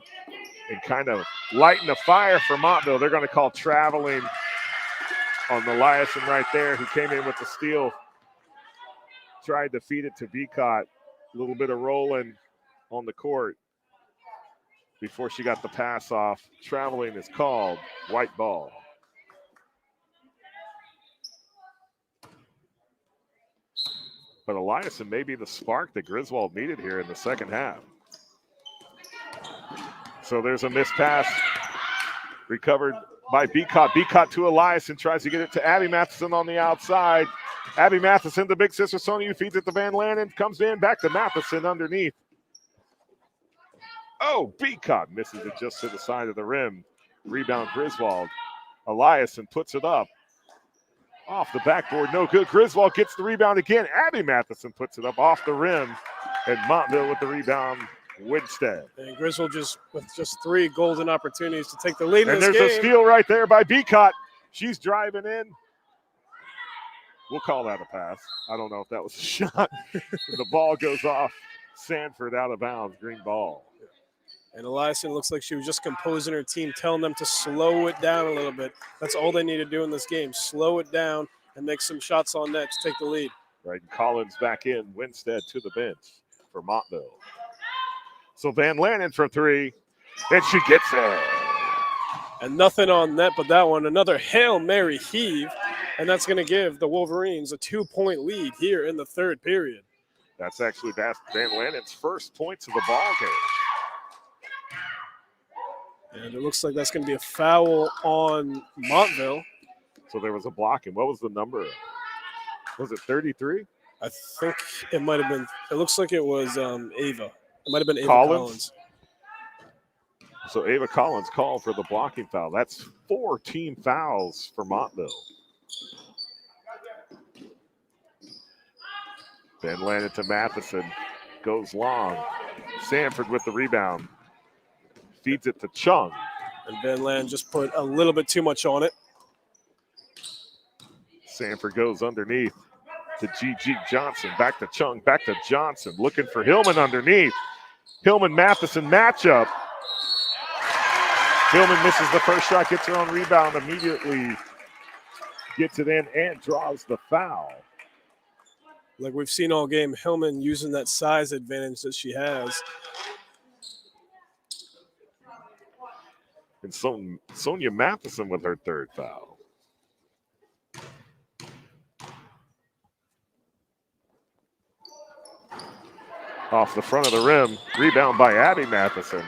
and kind of lighting the fire for Montville. They're going to call traveling on Eliason right there, who came in with the steal. Tried to feed it to Beacott. A little bit of rolling on the court before she got the pass off. Traveling is called. White ball. But Eliason may be the spark that Griswold needed here in the second half. So there's a missed pass. Recovered by Beacott. Beacott to Eliason. Tries to get it to Abby Matheson on the outside. Abby Matheson, the big sister Sonia, feeds it to Van Lanen. Comes in, back to Matheson underneath. Oh, Beacott misses it just to the side of the rim. Rebound Griswold. Eliason puts it up. Off the backboard, no good. Griswold gets the rebound again. Abby Matheson puts it up off the rim. And Montville with the rebound, Winstead. And Griswold with just 3 golden opportunities to take the lead in And this there's game. a steal right there by Beacott. She's driving in. We'll call that a pass. I don't know if that was a shot. The ball goes off. Sanford out of bounds, green ball. And Eliason looks like she was just composing her team, telling them to slow it down a little bit. That's all they need to do in this game. Slow it down and make some shots on net to take the lead. Right, and Collins back in. Winstead to the bench for Montville. So Van Lanen for 3, and she gets it. And nothing on net but that one. Another Hail Mary heave, and that's going to give the Wolverines a 2-point lead here in the third period. That's actually Van Lanen's first points of the ball game. And it looks like that's going to be a foul on Montville. So there was a blocking. What was the number? Was it 33? I think it might have been. It looks like it was Ava. It might have been Ava Collins. So Ava Collins called for the blocking foul. That's 4 team fouls for Montville. Van Lanen to Matheson. Goes long. Sanford with the rebound. Feeds it to Chung. And Van Lanen just put a little bit too much on it. Sanford goes underneath to G.G. Johnson. Back to Chung. Back to Johnson. Looking for Hillman underneath. Hillman-Matheson matchup. Hillman misses the first shot. Gets her own rebound. Immediately gets it in and draws the foul. Like we've seen all game, Hillman using that size advantage that she has. And Sonia Matheson with her third foul. Off the front of the rim. Rebound by Abby Matheson.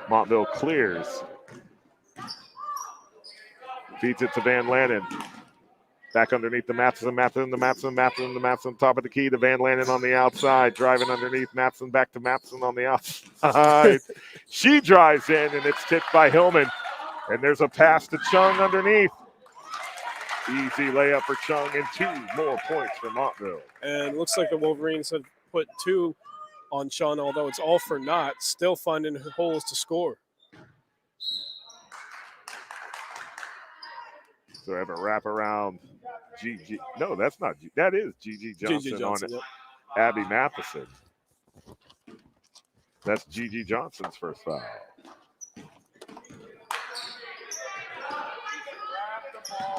Montville clears. Feeds it to Van Lannen. Back underneath the Matheson, top of the key to Van Lannen on the outside. Driving underneath Matheson, back to Matheson on the outside. She drives in, and it's tipped by Hillman. And there's a pass to Chung underneath. Easy layup for Chung, and 2 more points for Montville. And looks like the Wolverines have put 2 on Chung, although it's all for naught, still finding holes to score. So I have a wraparound GG. No, that's not. That is GG Johnson, on it. Yep. Abby Matheson. That's GG Johnson's first foul.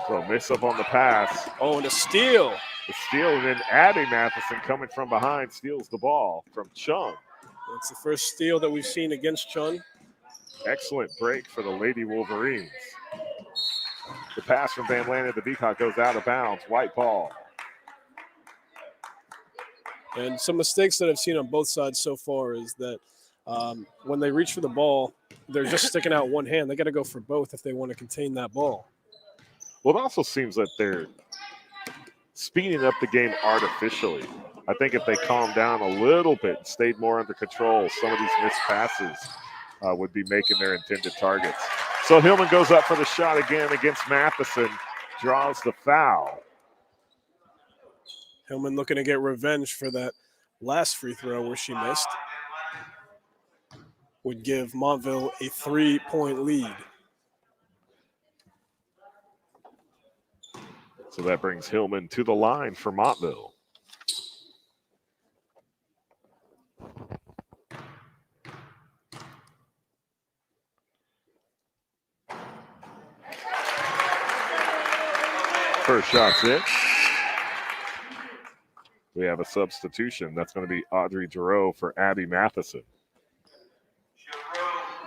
So mix up on the pass. Oh, and a steal. The steal, and then Abby Matheson coming from behind steals the ball from Chung. It's the first steal that we've seen against Chung. Excellent break for the Lady Wolverines. The pass from Van Lannen to Beacock goes out of bounds. White ball. And some mistakes that I've seen on both sides so far is that when they reach for the ball, they're just sticking out one hand. They got to go for both if they want to contain that ball. Well, it also seems that they're speeding up the game artificially. I think if they calmed down a little bit and stayed more under control, some of these missed passes would be making their intended targets. So Hillman goes up for the shot again against Matheson, draws the foul. Hillman looking to get revenge for that last free throw where she missed. Would give Montville a 3-point lead. So that brings Hillman to the line for Montville. First shot's in. We have a substitution. That's going to be Audrey Giroux for Abby Matheson.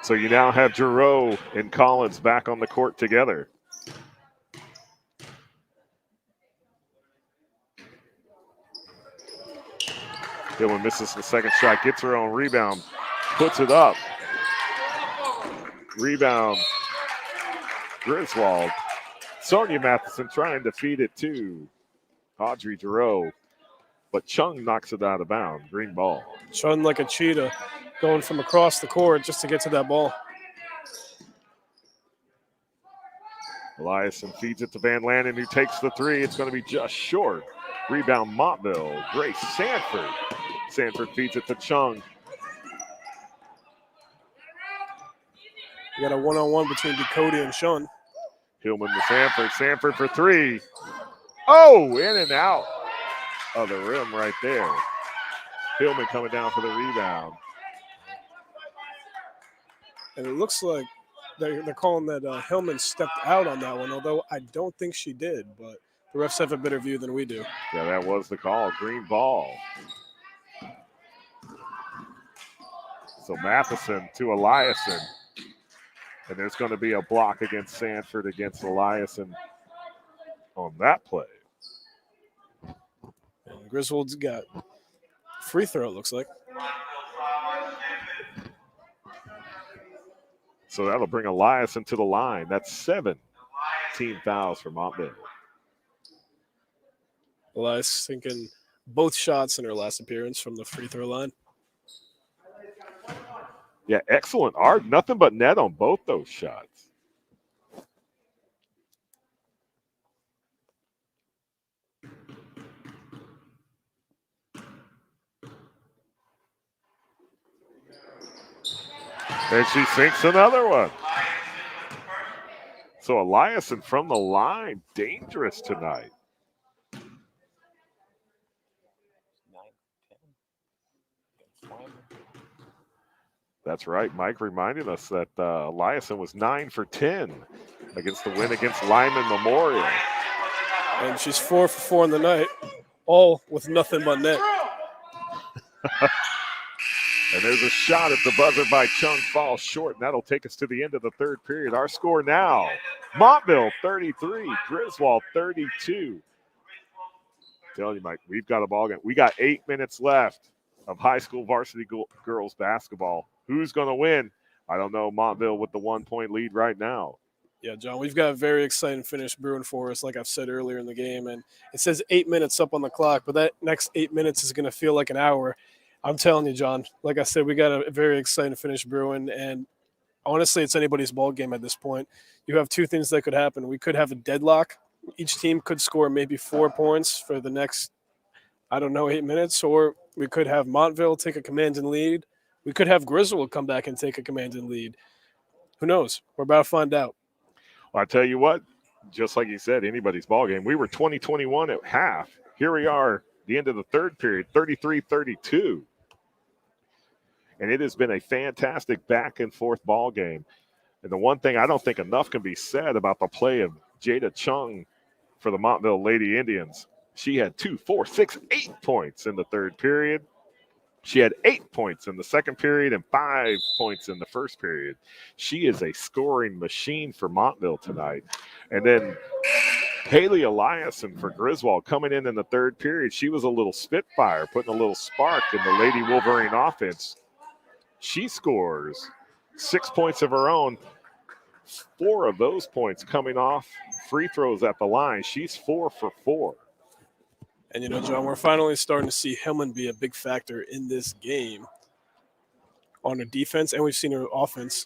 So you now have Giroux and Collins back on the court together. Hillman misses the second shot, gets her own rebound, puts it up. Rebound, Griswold. Sonia Matheson trying to feed it to Audrey Giroux, but Chung knocks it out of bounds. Green ball. Chung like a cheetah, going from across the court just to get to that ball. Eliason feeds it to Van Lannen, who takes the three. It's going to be just short. Rebound, Montville. Grace Sanford. Sanford feeds it to Chung. We got a one-on-one between Ducote and Chung. Hillman to Sanford. Sanford for three. Oh, in and out of the rim right there. Hillman coming down for the rebound. And it looks like they're calling that Hillman stepped out on that one, although I don't think she did, but the refs have a better view than we do. Yeah, that was the call. Green ball. So Matheson to Eliason. And there's going to be a block against Sanford against Eliason on that play. And Griswold's got free throw, it looks like. So that'll bring Eliason to the line. That's 7 team fouls for Montville. Elias thinking both shots in her last appearance from the free throw line. Yeah, excellent art. Nothing but net on both those shots. And she sinks another one. So Eliason from the line, dangerous tonight. 9-10. That's right. Mike reminded us that Eliason was 9 for 10 against the win against Lyman Memorial. And she's 4 for 4 in the night, all with nothing but net. And there's a shot at the buzzer by Chung, falls short, and that'll take us to the end of the third period. Our score now, Montville 33, Griswold 32. Tell you, Mike, we've got a ball game. We got 8 minutes left of high school varsity girls basketball. Who's going to win? I don't know, Montville with the 1-point lead right now. Yeah, John, we've got a very exciting finish brewing for us, like I've said earlier in the game. And it says 8 minutes up on the clock, but that next 8 minutes is going to feel like an hour. I'm telling you, John, like I said, we got a very exciting finish brewing. And honestly, it's anybody's ball game at this point. You have two things that could happen. We could have a deadlock. Each team could score maybe 4 points for the next, 8 minutes. Or we could have Montville take a commanding lead. We could have Griswold come back and take a commanding lead. Who knows? We're about to find out. Well, I tell you what, just like you said, anybody's ball game. We were 20-21 at half. Here we are, the end of the third period, 33-32. And it has been a fantastic back-and-forth ball game. And the one thing I don't think enough can be said about the play of Jada Chung for the Montville Lady Indians. She had 2, 4, 6, 8 points in the third period. She had 8 points in the second period and 5 points in the first period. She is a scoring machine for Montville tonight. And then Haley Eliason for Griswold coming in the third period. She was a little spitfire, putting a little spark in the Lady Wolverine offense. She scores 6 points of her own. 4 of those points coming off free throws at the line. She's 4 for 4. And, John, we're finally starting to see Hillman be a big factor in this game on her defense, and we've seen her offense.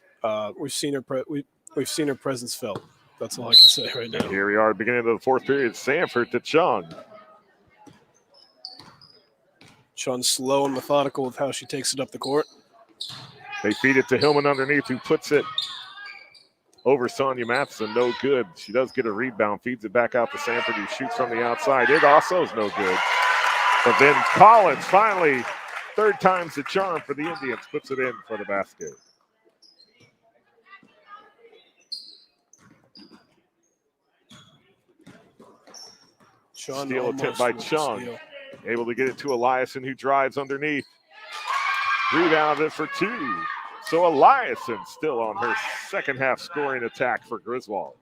We've seen her presence felt. That's all I can say right now. Here we are at the beginning of the fourth period. Sanford to Chung. Chung's slow and methodical with how she takes it up the court. They feed it to Hillman underneath, who puts it over Sonia Matheson. No good. She does get a rebound, feeds it back out to Sanford, who shoots from the outside. It also is no good. But then Collins finally, third time's the charm for the Indians, puts it in for the basket. Steal attempt by Chung. Able to get it to Eliason, who drives underneath. Rebounded for 2. So Eliason still on her second half scoring attack for Griswold.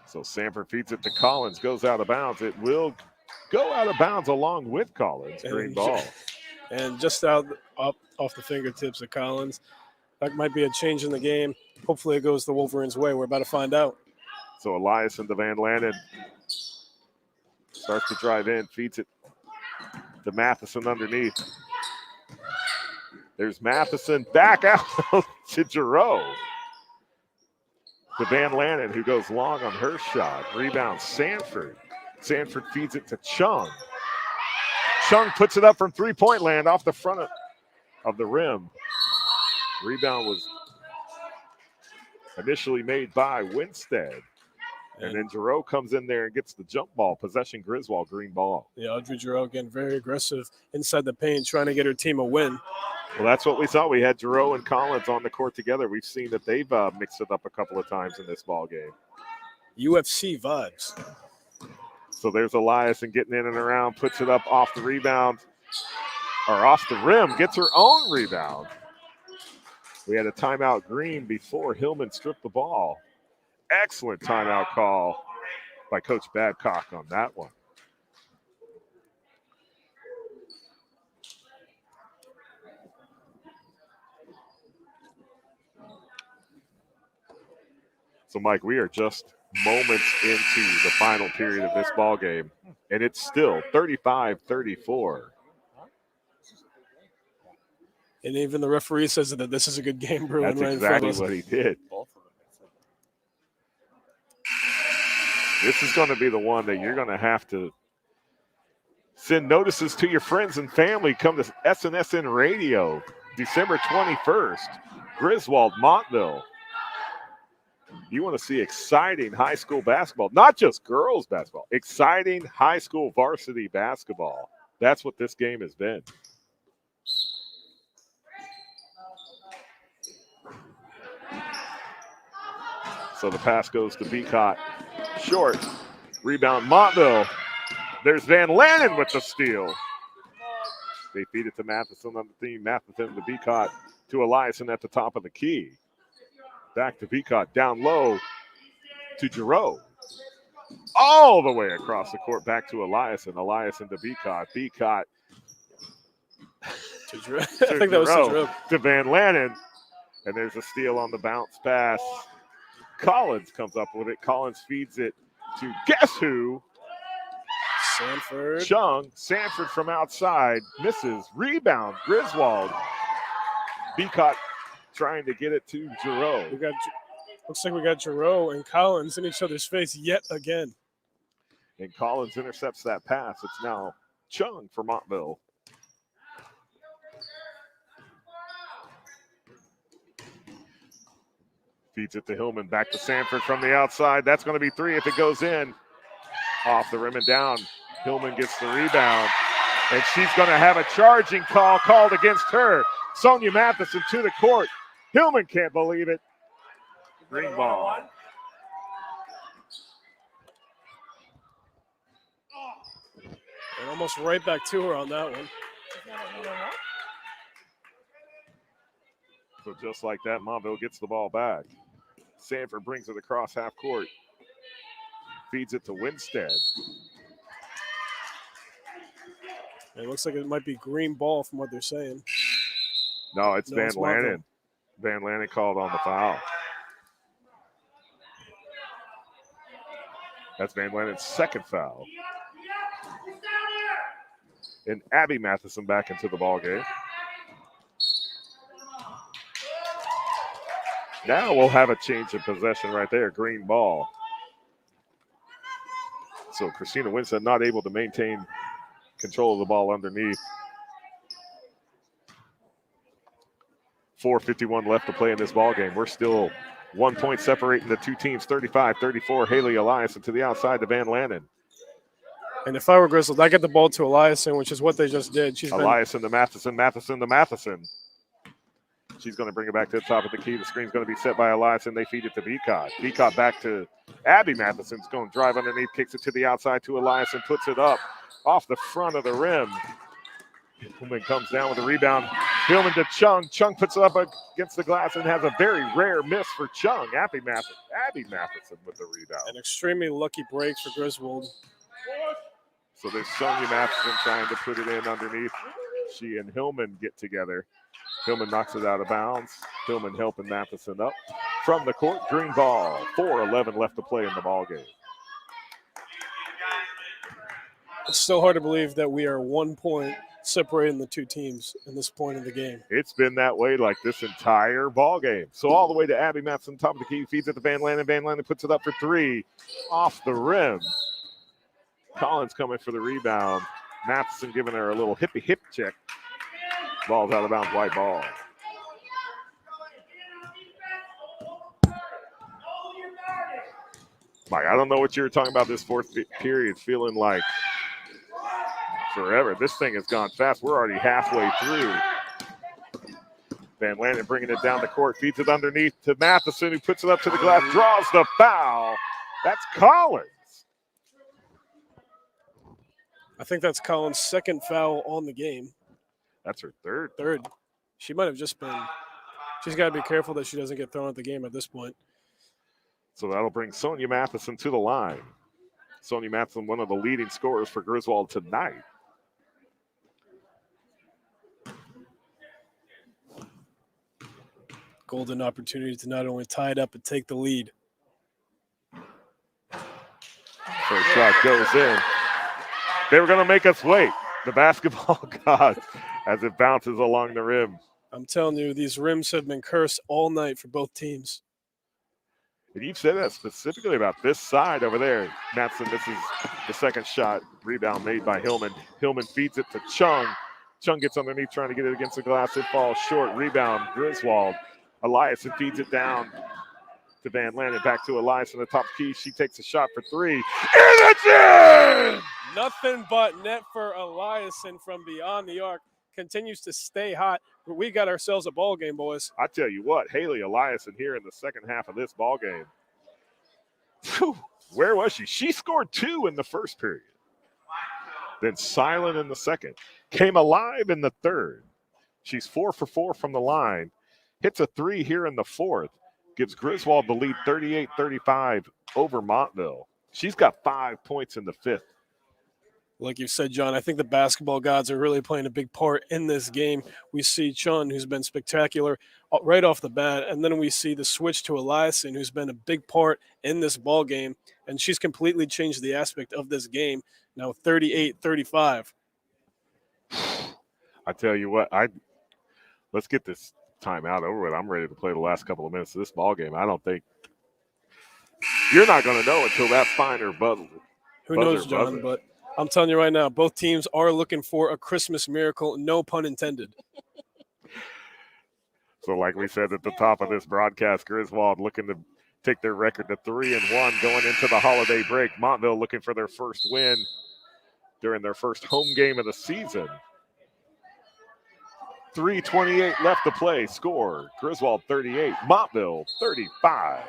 So Sanford feeds it to Collins, goes out of bounds. It will go out of bounds along with Collins. Green ball. And just up off the fingertips of Collins. That might be a change in the game. Hopefully it goes the Wolverines' way. We're about to find out. So Eliason to Van Lannen. Starts to drive in, feeds it to Matheson underneath. There's Matheson back out to Giroux. To Van Lannen, who goes long on her shot. Rebound, Sanford. Sanford feeds it to Chung. Chung puts it up from three-point land off the front of the rim. Rebound was initially made by Winstead. And then Giroux comes in there and gets the jump ball. Possession Griswold, green ball. Yeah, Audrey Giroux again, very aggressive inside the paint, trying to get her team a win. Well, that's what we saw. We had Giroux and Collins on the court together. We've seen that they've mixed it up a couple of times in this ball game. UFC vibes. So there's Eliason getting in and around, puts it up off the rebound, or off the rim, gets her own rebound. We had a timeout green before Hillman stripped the ball. Excellent timeout call by Coach Babcock on that one. So, Mike, we are just moments into the final period of this ball game, and it's still 35-34. And even the referee says that this is a good game brewing. That's exactly what he did. This is going to be the one that you're going to have to send notices to your friends and family. Come to SNSN Radio, December 21st, Griswold, Montville. You want to see exciting high school basketball, not just girls basketball, exciting high school varsity basketball. That's what this game has been. So the pass goes to Beacott. Short. Rebound, Montville. There's Van Lannen with the steal. They feed it to Matheson on the team. Matheson to Beacott to Eliason at the top of the key. Back to Beacott, down low to Giroux. All the way across the court, back to Eliason. Eliason to Beacott. Beacott I think that was to Drew. To Van Lannen. And there's a steal on the bounce pass. Collins comes up with it. Collins feeds it to guess who? Sanford. Chung. Sanford from outside. Misses. Rebound. Griswold. Beacott trying to get it to Giroux. Looks like we got Giroux and Collins in each other's face yet again. And Collins intercepts that pass. It's now Chung for Montville. Feeds it to Hillman. Back to Sanford from the outside. That's going to be 3 if it goes in. Off the rim and down. Hillman gets the rebound. And she's going to have a charging call called against her. Sonia Matheson to the court. Hillman can't believe it. Green ball. And almost right back to her on that one. So just like that, Montville gets the ball back. Sanford brings it across half court. Feeds it to Winstead. It looks like it might be green ball from what they're saying. No, it's Van Lannen. Van Lannen called on the foul. That's Van Lannen's second foul. And Abby Matheson back into the ball game. Now we'll have a change of possession right there. Green ball. So Christina Winstead not able to maintain control of the ball underneath. 4:51 left to play in this ball game. We're still 1 point separating the two teams, 35-34. Haley Eliason to the outside to Van Lannen. And if I were Griswold, I get the ball to Eliason, which is what they just did. Eliason to Matheson, Matheson to Matheson. She's going to bring it back to the top of the key. The screen's going to be set by Eliason. They feed it to Beacott. Beacott back to Abby Matheson's going to drive underneath, kicks it to the outside to Eliason, puts it up off the front of the rim. Hillman comes down with a rebound. Hillman to Chung. Chung puts it up against the glass and has a very rare miss for Chung. Abby Matheson with the rebound. An extremely lucky break for Griswold. So there's Sonia Matheson trying to put it in underneath. She and Hillman get together. Hillman knocks it out of bounds. Hillman helping Matheson up from the court. Green ball. 4:11 left to play in the ball game. It's still hard to believe that we are 1 point separating the two teams in this point in the game. It's been that way like this entire ball game. So all the way to Abby Matheson, top of the key, feeds it to Van Lannen. Van Lannen puts it up for 3 off the rim. Collins coming for the rebound. Matheson giving her a little hip check. Ball's out of bounds, white ball. Mike, I don't know what you were talking about this fourth period, feeling like forever. This thing has gone fast. We're already halfway through. Van Lannen bringing it down the court, feeds it underneath to Matheson, who puts it up to the glass, draws the foul. That's Collins. I think that's Collins' second foul on the game. That's her third. She might have just been. She's got to be careful that she doesn't get thrown at the game at this point. So that'll bring Sonia Matheson to the line. Sonia Matheson, one of the leading scorers for Griswold tonight. Golden opportunity to not only tie it up but take the lead. First shot goes in. They were going to make us wait. The basketball gods as it bounces along the rim. I'm telling you, these rims have been cursed all night for both teams. And you've said that specifically about this side over there. Matheson misses the second shot. Rebound made by Hillman. Hillman feeds it to Chung. Chung gets underneath trying to get it against the glass. It falls short. Rebound, Griswold. Eliason feeds it down to Van Lannen. Back to Eliason, the top key. She takes a shot for 3. And it's in! Nothing but net for Eliason from beyond the arc. Continues to stay hot. We got ourselves a ball game, boys. I tell you what, Haley Eliason here in the second half of this ball game. Whew, where was she? She scored 2 in the first period. Then silent in the second. Came alive in the third. She's 4 for 4 from the line. Hits a 3 here in the fourth. Gives Griswold the lead 38-35 over Montville. She's got 5 points in the fifth. Like you said, John, I think the basketball gods are really playing a big part in this game. We see Chun, who's been spectacular right off the bat, and then we see the switch to Eliason, who's been a big part in this ball game, and she's completely changed the aspect of this game. Now 38-35. I tell you what, let's get this timeout over with. I'm ready to play the last couple of minutes of this ball game. I don't think you're not going to know until that finer buzzer. Who knows, John? But I'm telling you right now, both teams are looking for a Christmas miracle, no pun intended. So like we said at the top of this broadcast, Griswold looking to take their record to 3-1 going into the holiday break. Montville looking for their first win during their first home game of the season. 3:28 left to play. Score, Griswold 38, Montville 35.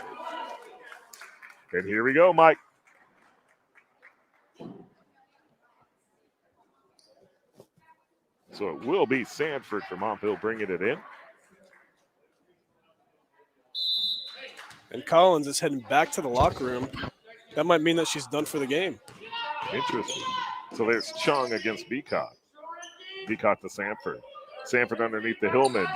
And here we go, Mike. So it will be Sanford for Montville bringing it in. And Collins is heading back to the locker room. That might mean that she's done for the game. Interesting. So there's Chung against Beacott. Beacott to Sanford. Sanford underneath the Hillman.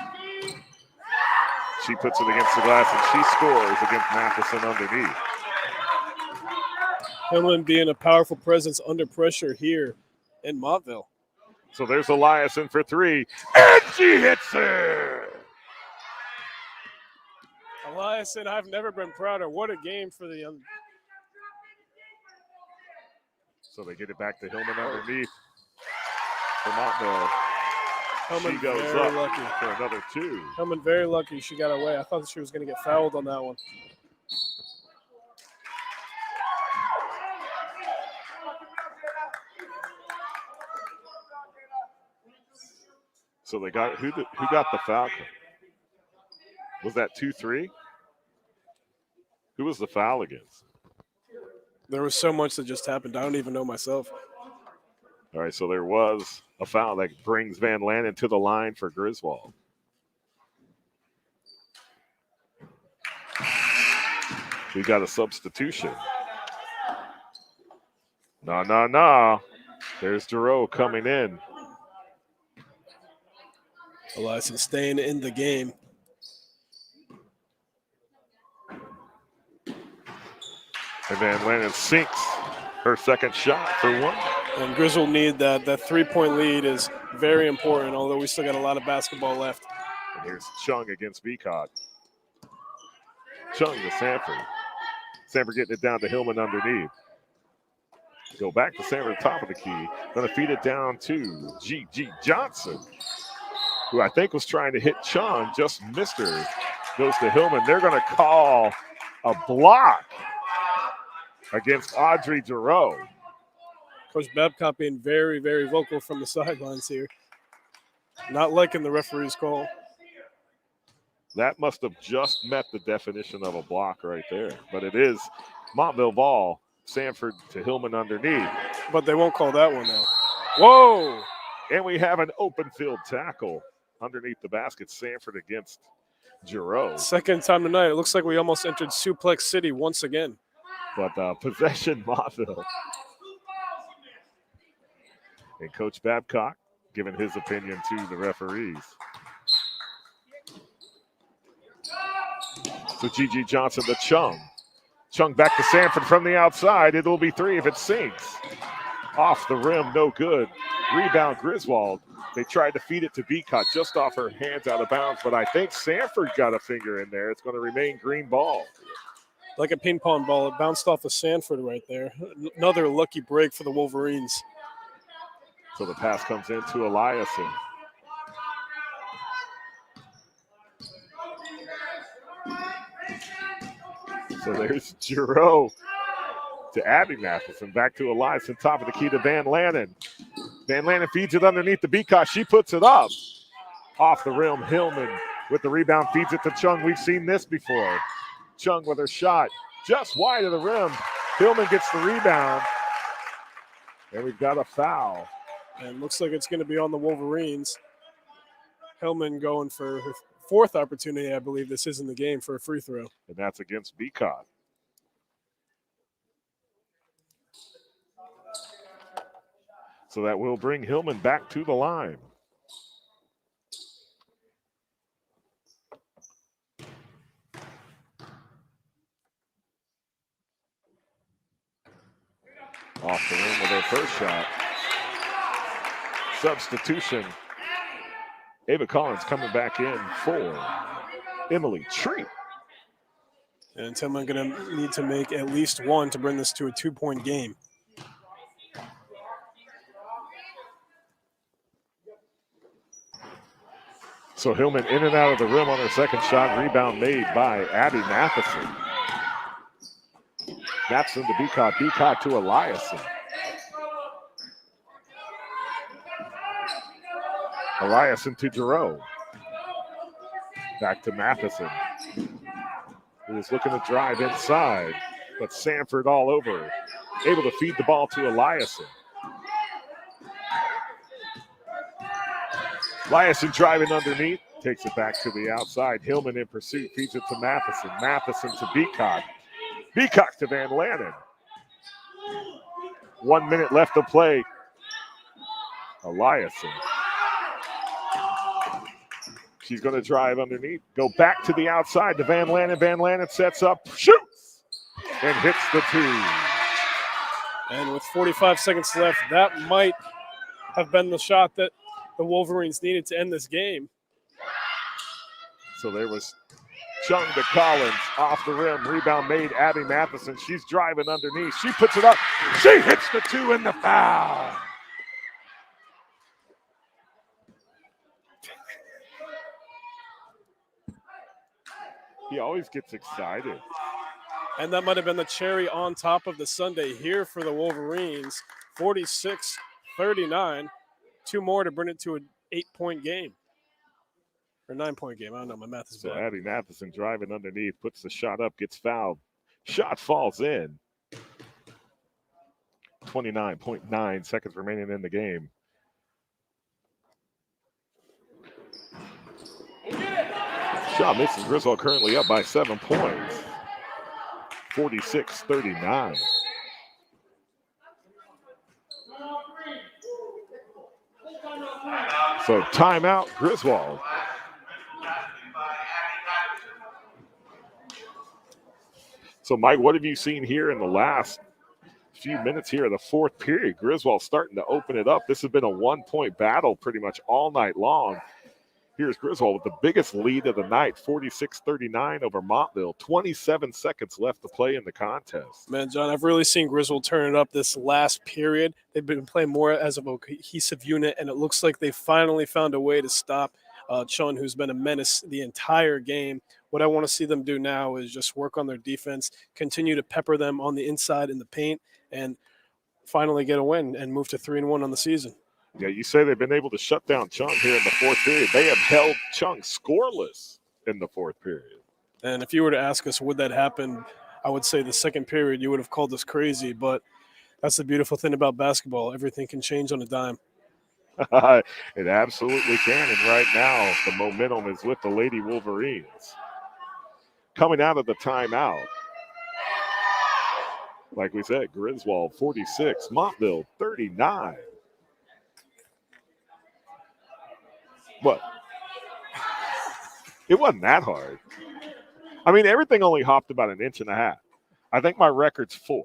She puts it against the glass and she scores against Matheson underneath. Hillman being a powerful presence under pressure here in Montville. So there's Eliason for three, and she hits it. Eliason, I've never been prouder. What a game for the young. So they get it back to Hillman underneath for Montville. Hillman She goes very up lucky for another two. Hillman very lucky she got away. I thought she was going to get fouled on that one. So they got who got the foul? Was that 2-3? Who was the foul against? There was so much that just happened. I don't even know myself. All right, so there was a foul that brings Van Lannen to the line for Griswold. We got a substitution. No. There's Giroux coming in. Eliason staying in the game. And Van Lannen sinks her second shot for one. And Griswold need that 3-point lead is very important, although we still got a lot of basketball left. And here's Chung against Beacott. Chung to Sanford. Sanford getting it down to Hillman underneath. Go back to Sanford, top of the key. Going to feed it down to G.G. Johnson, who I think was trying to hit Chung, just missed her. Goes to Hillman. They're going to call a block against Audrey Giroux. Coach Babcock being very, very vocal from the sidelines here. Not liking the referee's call. That must have just met the definition of a block right there. But it is Montville ball. Sanford to Hillman underneath. But they won't call that one, though. Whoa! And we have an open field tackle underneath the basket. Sanford against Giroux. Second time tonight. It looks like we almost entered Suplex City once again. But possession Montville. And Coach Babcock giving his opinion to the referees. So G.G. Johnson to Chung. Chung back to Sanford from the outside. It'll be three if it sinks. Off the rim, no good. Rebound Griswold. They tried to feed it to Beacott just off her hands out of bounds, but I think Sanford got a finger in there. It's going to remain green ball. Like a ping pong ball. It bounced off of Sanford right there. Another lucky break for the Wolverines. So the pass comes into Eliason. So there's Giroux to Abby Matheson. Back to Eliason, top of the key to Van Lannen. Van Lannen feeds it underneath the Beacott. She puts it up. Off the rim, Hillman with the rebound, feeds it to Chung. We've seen this before. Chung with her shot just wide of the rim. Hillman gets the rebound. And we've got a foul. And looks like it's going to be on the Wolverines. Hillman going for her fourth opportunity, I believe this is in the game, for a free throw. And that's against Beacott. So that will bring Hillman back to the line. Off the rim with her first shot. Substitution. Ava Collins coming back in for Emily Treat. And Tillman going to need to make at least one to bring this to a 2-point game. So Hillman in and out of the rim on her second shot. Rebound made by Abby Matheson. Matheson to Beacott. Beacott to Eliason. Eliason to Giroux. Back to Matheson. He was looking to drive inside, but Sanford all over her. Able to feed the ball to Eliason. Eliason driving underneath. Takes it back to the outside. Hillman in pursuit. Feeds it to Matheson. Matheson to Beacott. Beacott to Van Lannen. 1 minute left to play. Eliason. She's going to drive underneath. Go back to the outside to Van Lannen. Van Lannen sets up, shoots, and hits the two. And with 45 seconds left, that might have been the shot that the Wolverines needed to end this game. So there was Chung to Collins off the rim. Rebound made, Abby Matheson. She's driving underneath. She puts it up. She hits the two in the foul. He always gets excited. And that might have been the cherry on top of the sundae here for the Wolverines. 46-39. 2 more to bring it to an 8-point game. Or 9-point game. I don't know. My math is So bad. Abby Matheson driving underneath, puts the shot up, gets fouled. Shot falls in. 29.9 seconds remaining in the game. Shot misses. Griswold currently up by 7 points. 46-39. So timeout, Griswold. So, Mike, what have you seen here in the last few minutes here of the fourth period? Griswold starting to open it up. This has been a 1-point battle pretty much all night long. Here's Griswold with the biggest lead of the night, 46-39 over Montville. 27 seconds left to play in the contest. Man, John, I've really seen Griswold turn it up this last period. They've been playing more as a cohesive unit, and it looks like they finally found a way to stop Chun, who's been a menace the entire game. What I want to see them do now is just work on their defense, continue to pepper them on the inside in the paint, and finally get a win and move to 3-1 on the season. Yeah, you say they've been able to shut down Chung here in the fourth period. They have held Chung scoreless in the fourth period. And if you were to ask us, would that happen, I would say the second period, you would have called us crazy. But that's the beautiful thing about basketball. Everything can change on a dime. It absolutely can. And right now, the momentum is with the Lady Wolverines. Coming out of the timeout, like we said, Griswold 46, Montville 39. What? It wasn't that hard. I mean, everything only hopped about 1.5 inches. I think my record's 4.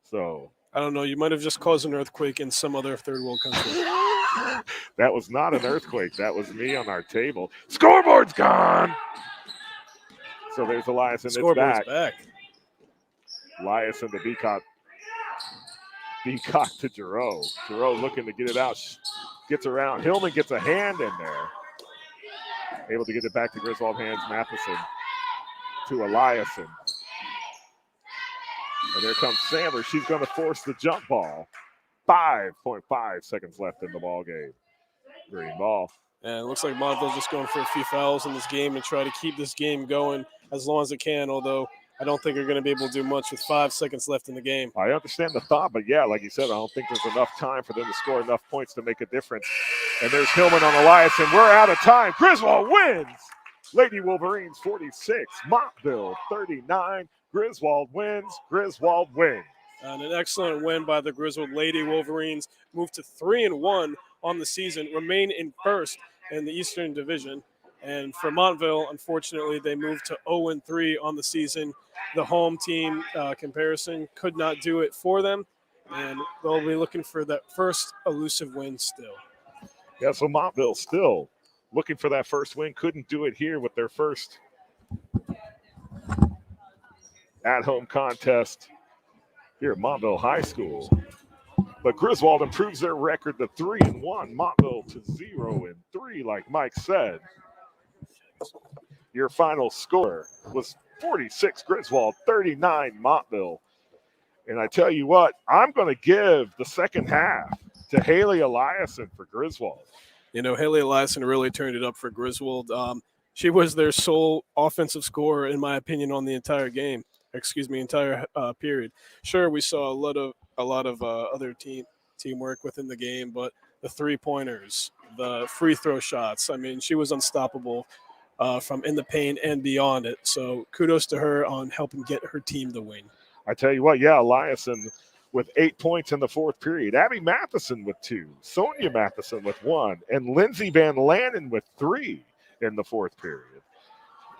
So I don't know. You might have just caused an earthquake in some other third world country. that was not an earthquake. That was me on our table. Scoreboard's gone. So there's Eliason. It's Scoreboard's back. back. Eliason to Beacott. Beacott to Giroux. Giroux looking to get it out. Gets around. Hillman gets a hand in there. Able to get it back to Griswold hands. Matheson to Eliason. And there comes Sandler. She's going to force the jump ball. 5.5 seconds left in the ball game. Green ball. And it looks like Montville's just going for a few fouls in this game and try to keep this game going as long as it can, although I don't think they're going to be able to do much with 5 seconds left in the game. I understand the thought, but yeah, like you said, I don't think there's enough time for them to score enough points to make a difference. And there's Hillman on Eliason. We're out of time. Griswold wins. Lady Wolverines 46, Montville 39. Griswold wins. Griswold wins. And an excellent win by the Griswold Lady Wolverines, moved to 3-1 on the season, remain in first in the Eastern Division. And for Montville, unfortunately, they moved to 0-3 on the season. The home team comparison could not do it for them, and they'll be looking for that first elusive win still. Yeah, so Montville still looking for that first win. Couldn't do it here with their first at-home contest here at Montville High School. But Griswold improves their record to 3-1. Montville to 0-3, like Mike said. Your final score was 46 Griswold, 39 Montville. And I tell you what, I'm going to give the second half to Haley Eliason for Griswold. You know, Haley Eliason really turned it up for Griswold. She was their sole offensive scorer, in my opinion, on the entire game. Entire period. Sure, we saw a lot of other teamwork within the game, but the 3-pointers, the free throw shots. I mean, she was unstoppable from in the paint and beyond it. So kudos to her on helping get her team the win. I tell you what, yeah, Eliason with 8 points in the fourth period. Abby Matheson with 2, Sonia Matheson with 1, and Lindsay Van Lannen with 3 in the fourth period.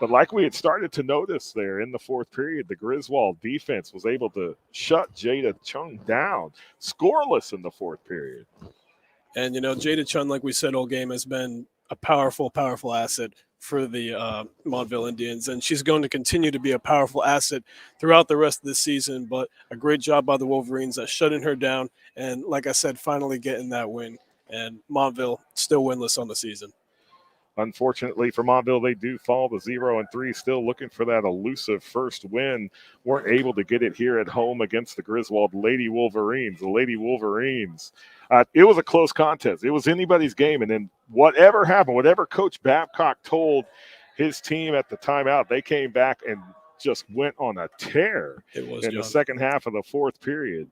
But like we had started to notice there in the fourth period, the Griswold defense was able to shut Jada Chung down, scoreless in the fourth period. And, you know, Jada Chun, like we said all game, has been a powerful, powerful asset for the Montville Indians. And she's going to continue to be a powerful asset throughout the rest of the season. But a great job by the Wolverines at shutting her down. And like I said, finally getting that win. And Montville still winless on the season. Unfortunately for Montville, they do fall to 0-3, still looking for that elusive first win. Weren't able to get it here at home against the Griswold Lady Wolverines. The Lady Wolverines, it was a close contest. It was anybody's game. And then whatever happened, whatever Coach Babcock told his team at the timeout, they came back and just went on a tear in the second half of the fourth period.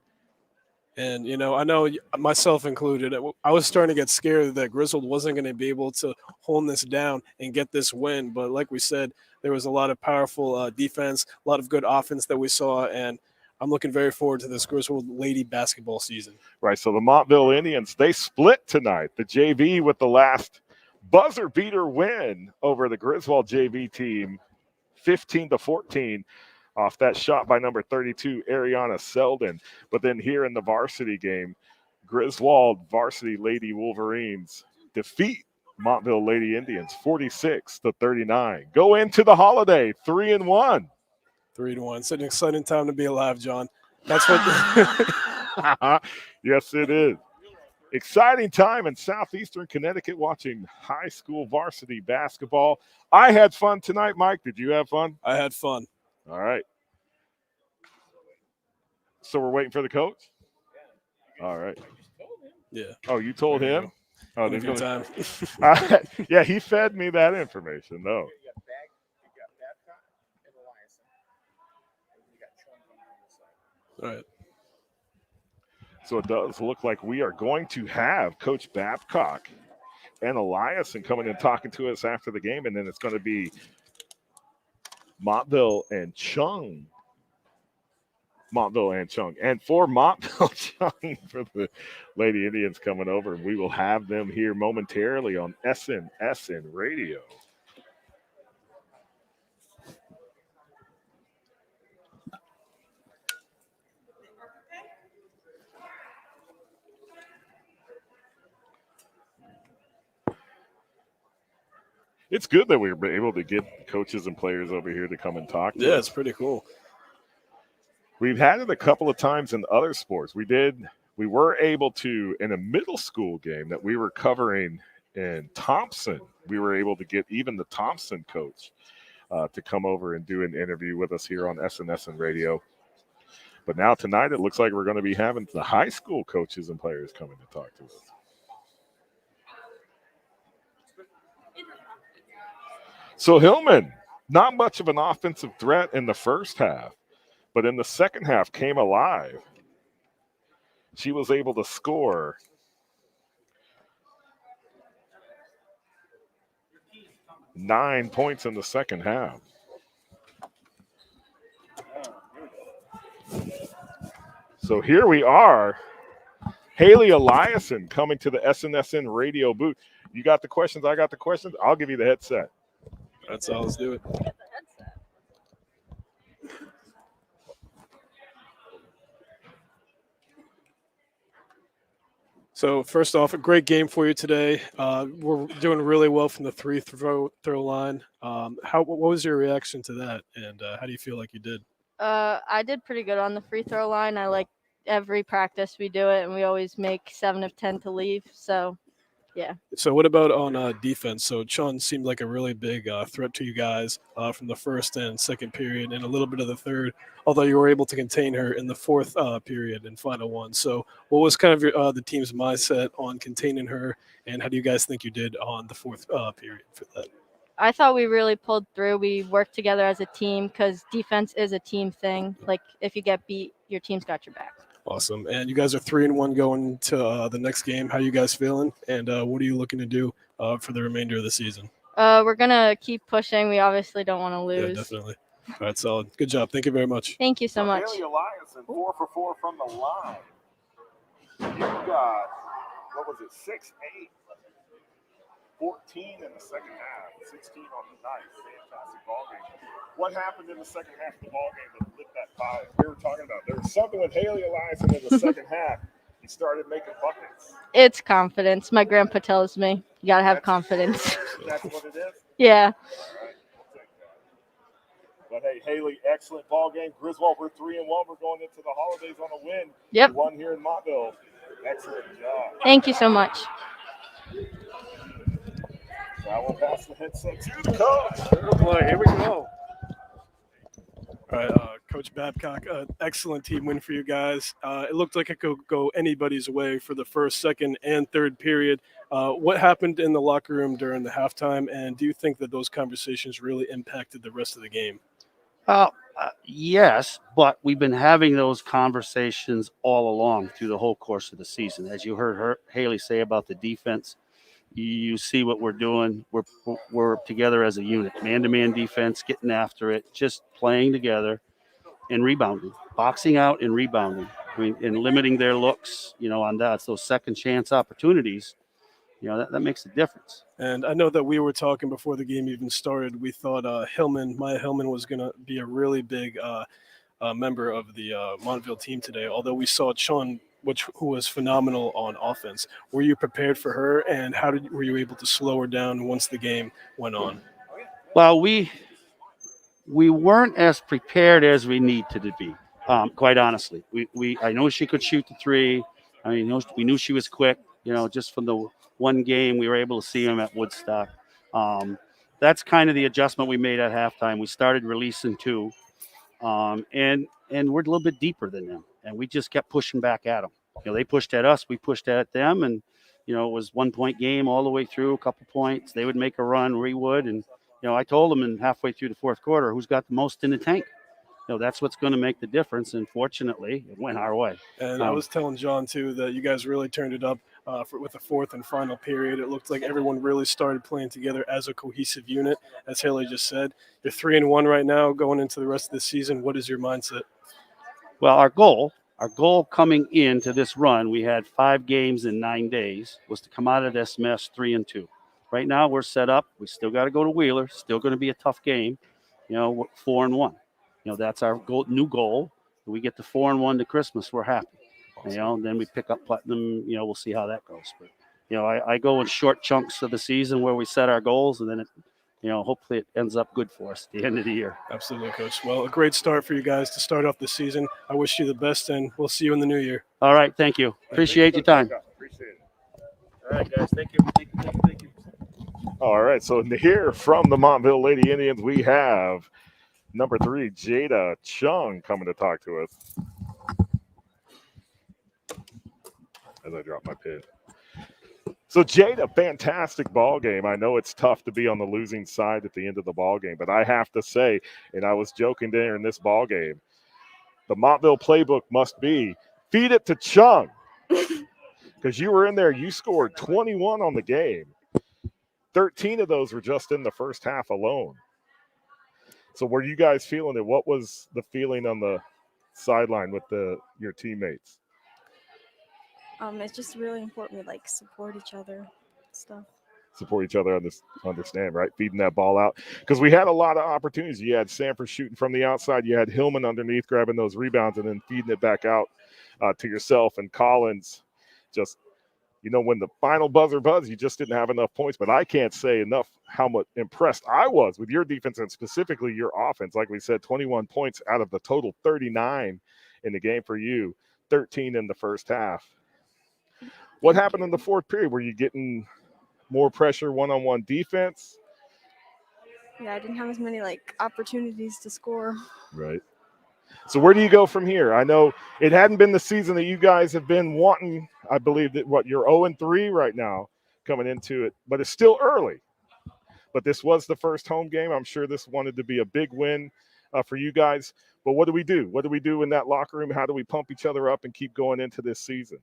And, you know, I know myself included, I was starting to get scared that Griswold wasn't going to be able to hold this down and get this win. But like we said, there was a lot of powerful defense, a lot of good offense that we saw. And I'm looking very forward to this Griswold lady basketball season. Right, so the Montville Indians, they split tonight. The JV with the last buzzer beater win over the Griswold JV team, 15-14. Off that shot by number 32, Ariana Selden. But then here in the varsity game, Griswold Varsity Lady Wolverines defeat Montville Lady Indians 46-39. Go into the holiday 3-1. 3-1. It's an exciting time to be alive, John. That's what. Yes, it is. Exciting time in southeastern Connecticut watching high school varsity basketball. I had fun tonight, Mike. Did you have fun? I had fun. All right. So we're waiting for the coach? All right. Yeah. Oh, you told him? Oh, there's time. Yeah, he fed me that information, though. All right. So it does look like we are going to have Coach Babcock and Eliason coming and talking to us after the game, and then it's going to be Montville and Chung. And for Montville Chung, for the Lady Indians coming over, we will have them here momentarily on SNSN Radio. It's good that we were able to get coaches and players over here to come and talk to us. Yeah, it's pretty cool. We've had it a couple of times in other sports. We were able to, in a middle school game that we were covering in Thompson, we were able to get even the Thompson coach to come over and do an interview with us here on SNSN Radio. But now tonight it looks like we're going to be having the high school coaches and players coming to talk to us. So Hillman, not much of an offensive threat in the first half, but in the second half came alive. She was able to score 9 points in the second half. So here we are. Haley Eliason coming to the SNSN radio booth. You got the questions, I got the questions. I'll give you the headset. That's all. Let's do it. So first off, a great game for you today. We're doing really well from the free throw line. What was your reaction to that, and how do you feel like you did? I did pretty good on the free throw line. I like every practice we do it, and we always make 7 of 10 to leave. So, yeah. So what about on defense? So Chun seemed like a really big threat to you guys from the first and second period and a little bit of the third, although you were able to contain her in the fourth period and final one. So what was kind of your, the team's mindset on containing her, and how do you guys think you did on the fourth period for that? I thought we really pulled through. We worked together as a team because defense is a team thing. Like, if you get beat, your team's got your back. Awesome. And you guys are 3-1 going to the next game. How are you guys feeling? And what are you looking to do for the remainder of the season? We're going to keep pushing. We obviously don't want to lose. Yeah, definitely. All right, solid. Good job. Thank you very much. Thank you so much. Haley Eliason, 4 for 4 from the line. You got, what was it, 6, 8, 14 in the second half, 16 on the night. Fantastic ball game. What happened in the second half of the ball game that lit that fire? We were talking about there was something with Haley Eliason in the second half. He started making buckets. It's confidence. My grandpa tells me you got to have confidence. That's what it is? Yeah. All right, we'll take that. But hey, Haley, excellent ball game. Griswold, we're 3-1. We're going into the holidays on a win. Yep. You won here in Montville. Excellent job. Thank you so much. So I will pass the headset to the coach. Fair play. Here we go. All right, Coach Babcock, excellent team win for you guys. It looked like it could go anybody's way for the first, second, and third period. What happened in the locker room during the halftime, and do you think that those conversations really impacted the rest of the game? Yes, but we've been having those conversations all along through the whole course of the season. As you heard Haley say about the defense, you see what we're doing. We're together as a unit, man-to-man defense, getting after it, just playing together and rebounding, boxing out and rebounding. I mean, and limiting their looks, on that. It's those second chance opportunities. That makes a difference. And I know that we were talking before the game even started. We thought Maya Hillman was going to be a really big member of the Montville team today, although we saw Chun, who was phenomenal on offense. Were you prepared for her, and were you able to slow her down once the game went on? Well, we weren't as prepared as we needed to be, quite honestly. I know she could shoot the three. I mean, we knew she was quick, just from the one game we were able to see him at Woodstock. That's kind of the adjustment we made at halftime. We started releasing two, and we're a little bit deeper than them, and we just kept pushing back at them. They pushed at us, we pushed at them, and it was 1 point game all the way through, a couple points. They would make a run, we would, and I told them halfway through the fourth quarter, who's got the most in the tank. That's what's going to make the difference, and fortunately, it went our way. And I was telling John, too, that you guys really turned it up with the fourth and final period. It looked like everyone really started playing together as a cohesive unit, as Haley just said. You're 3-1 right now going into the rest of the season. What is your mindset? Well, our goal coming into this run, we had 5 games in 9 days, was to come out of this mess 3-2. Right now, we're set up. We still got to go to Wheeler. Still going to be a tough game. We're 4-1. That's our new goal. We get to 4-1 to Christmas, we're happy. Awesome. Then we pick up Putnam. We'll see how that goes. But I go in short chunks of the season where we set our goals, and then hopefully it ends up good for us at the end of the year. Absolutely, Coach. Well, a great start for you guys to start off the season. I wish you the best, and we'll see you in the new year. All right, thank you. Appreciate your time. Appreciate it. All right, guys, thank you. Thank you. All right, so here from the Montville Lady Indians, we have number 3, Jada Chung, coming to talk to us. As I drop my pin. So Jada, fantastic ball game. I know it's tough to be on the losing side at the end of the ball game, but I have to say, and I was joking there in this ball game, the Montville playbook must be feed it to Chung, because you were in there. You scored 21 on the game. 13 of those were just in the first half alone. So were you guys feeling it? What was the feeling on the sideline with your teammates? It's just really important we support each other, stuff. Support each other, understand, right? Feeding that ball out. Because we had a lot of opportunities. You had Sanford shooting from the outside. You had Hillman underneath grabbing those rebounds and then feeding it back out to yourself. And Collins just, when the final buzzer buzzed, you just didn't have enough points. But I can't say enough how much impressed I was with your defense and specifically your offense. Like we said, 21 points out of the total 39 in the game for you, 13 in the first half. What happened in the fourth period? Were you getting more pressure one-on-one defense? Yeah, I didn't have as many opportunities to score. Right. So where do you go from here? I know it hadn't been the season that you guys have been wanting. I believe that you're 0-3 right now coming into it, but it's still early. But this was the first home game. I'm sure this wanted to be a big win for you guys. But what do we do? What do we do in that locker room? How do we pump each other up and keep going into this season?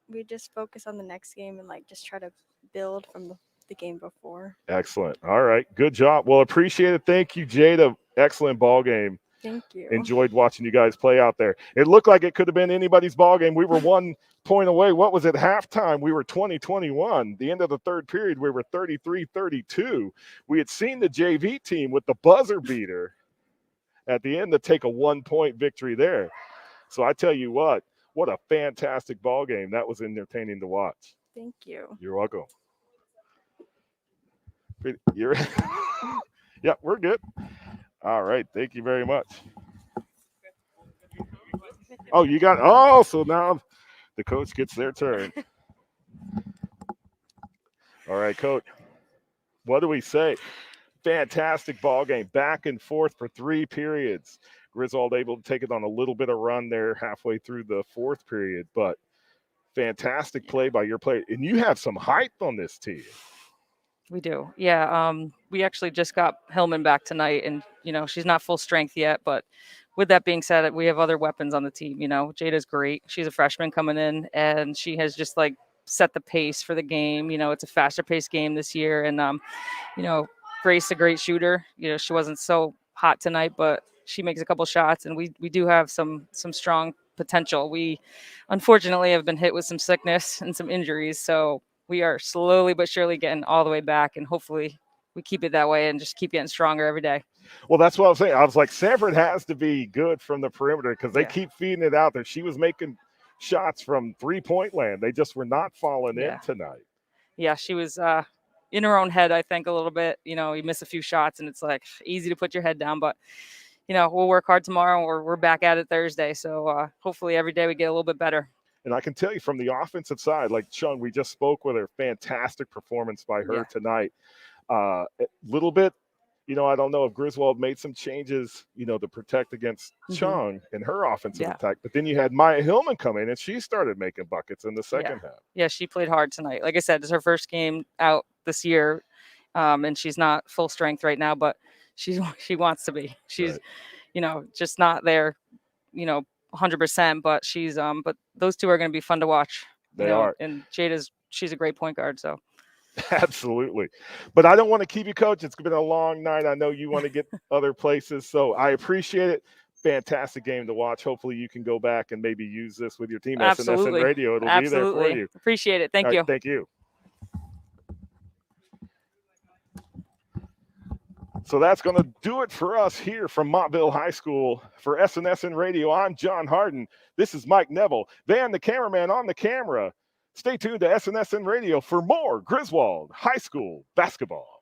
We just focus on the next game and just try to build from the game before. Excellent. All right. Good job. Well, appreciate it. Thank you, Jada. Excellent ball game. Thank you. Enjoyed watching you guys play out there. It looked like it could have been anybody's ball game. We were 1 point away. What was it? Halftime, we were 20-21. The end of the third period, we were 33-32. We had seen the JV team with the buzzer beater at the end to take a 1-point victory there. So I tell you what a fantastic ball game. That was entertaining to watch. Thank you. You're welcome. Yeah, we're good. All right. Thank you very much. Oh, so now the coach gets their turn. All right, coach. What do we say? Fantastic ball game. Back and forth for 3 periods. Griswold able to take it on a little bit of run there halfway through the fourth period, but fantastic play by your player. And you have some height on this team. We do. Yeah. We actually just got Hillman back tonight, and, she's not full strength yet. But with that being said, we have other weapons on the team. Jada's great. She's a freshman coming in, and she has just set the pace for the game. It's a faster paced game this year. And, Grace, a great shooter. She wasn't so hot tonight, but she makes a couple shots, and we do have some strong potential. We unfortunately have been hit with some sickness and some injuries. So we are slowly but surely getting all the way back, and hopefully we keep it that way and just keep getting stronger every day. Well, that's what I was saying. I was like, Sanford has to be good from the perimeter because they keep feeding it out there. She was making shots from 3-point land. They just were not falling in tonight. Yeah, she was in her own head, I think, a little bit. You miss a few shots, and it's easy to put your head down. But, we'll work hard tomorrow, and we're back at it Thursday. So hopefully every day we get a little bit better. And I can tell you from the offensive side, like Chung, we just spoke with her, fantastic performance by her tonight. A little bit, I don't know if Griswold made some changes, to protect against Chung in her offensive attack. But then you had Maya Hillman come in, and she started making buckets in the second half. Yeah, she played hard tonight. Like I said, it's her first game out this year, and she's not full strength right now, but she wants to be. She's, just not there, 100%, but she's but those two are going to be fun to watch. They are. And she's a great point guard, so absolutely. But I don't want to keep you, coach. It's been a long night. I know you want to get other places, so I appreciate it. Fantastic game to watch. Hopefully you can go back and maybe use this with your team. Absolutely. SNSN Radio, it'll be there for you. Appreciate it. Thank you. Thank you. So that's going to do it for us here from Montville High School. For SNSN Radio, I'm John Harden. This is Mike Neville. Van, the cameraman, on the camera. Stay tuned to SNSN Radio for more Griswold High School basketball.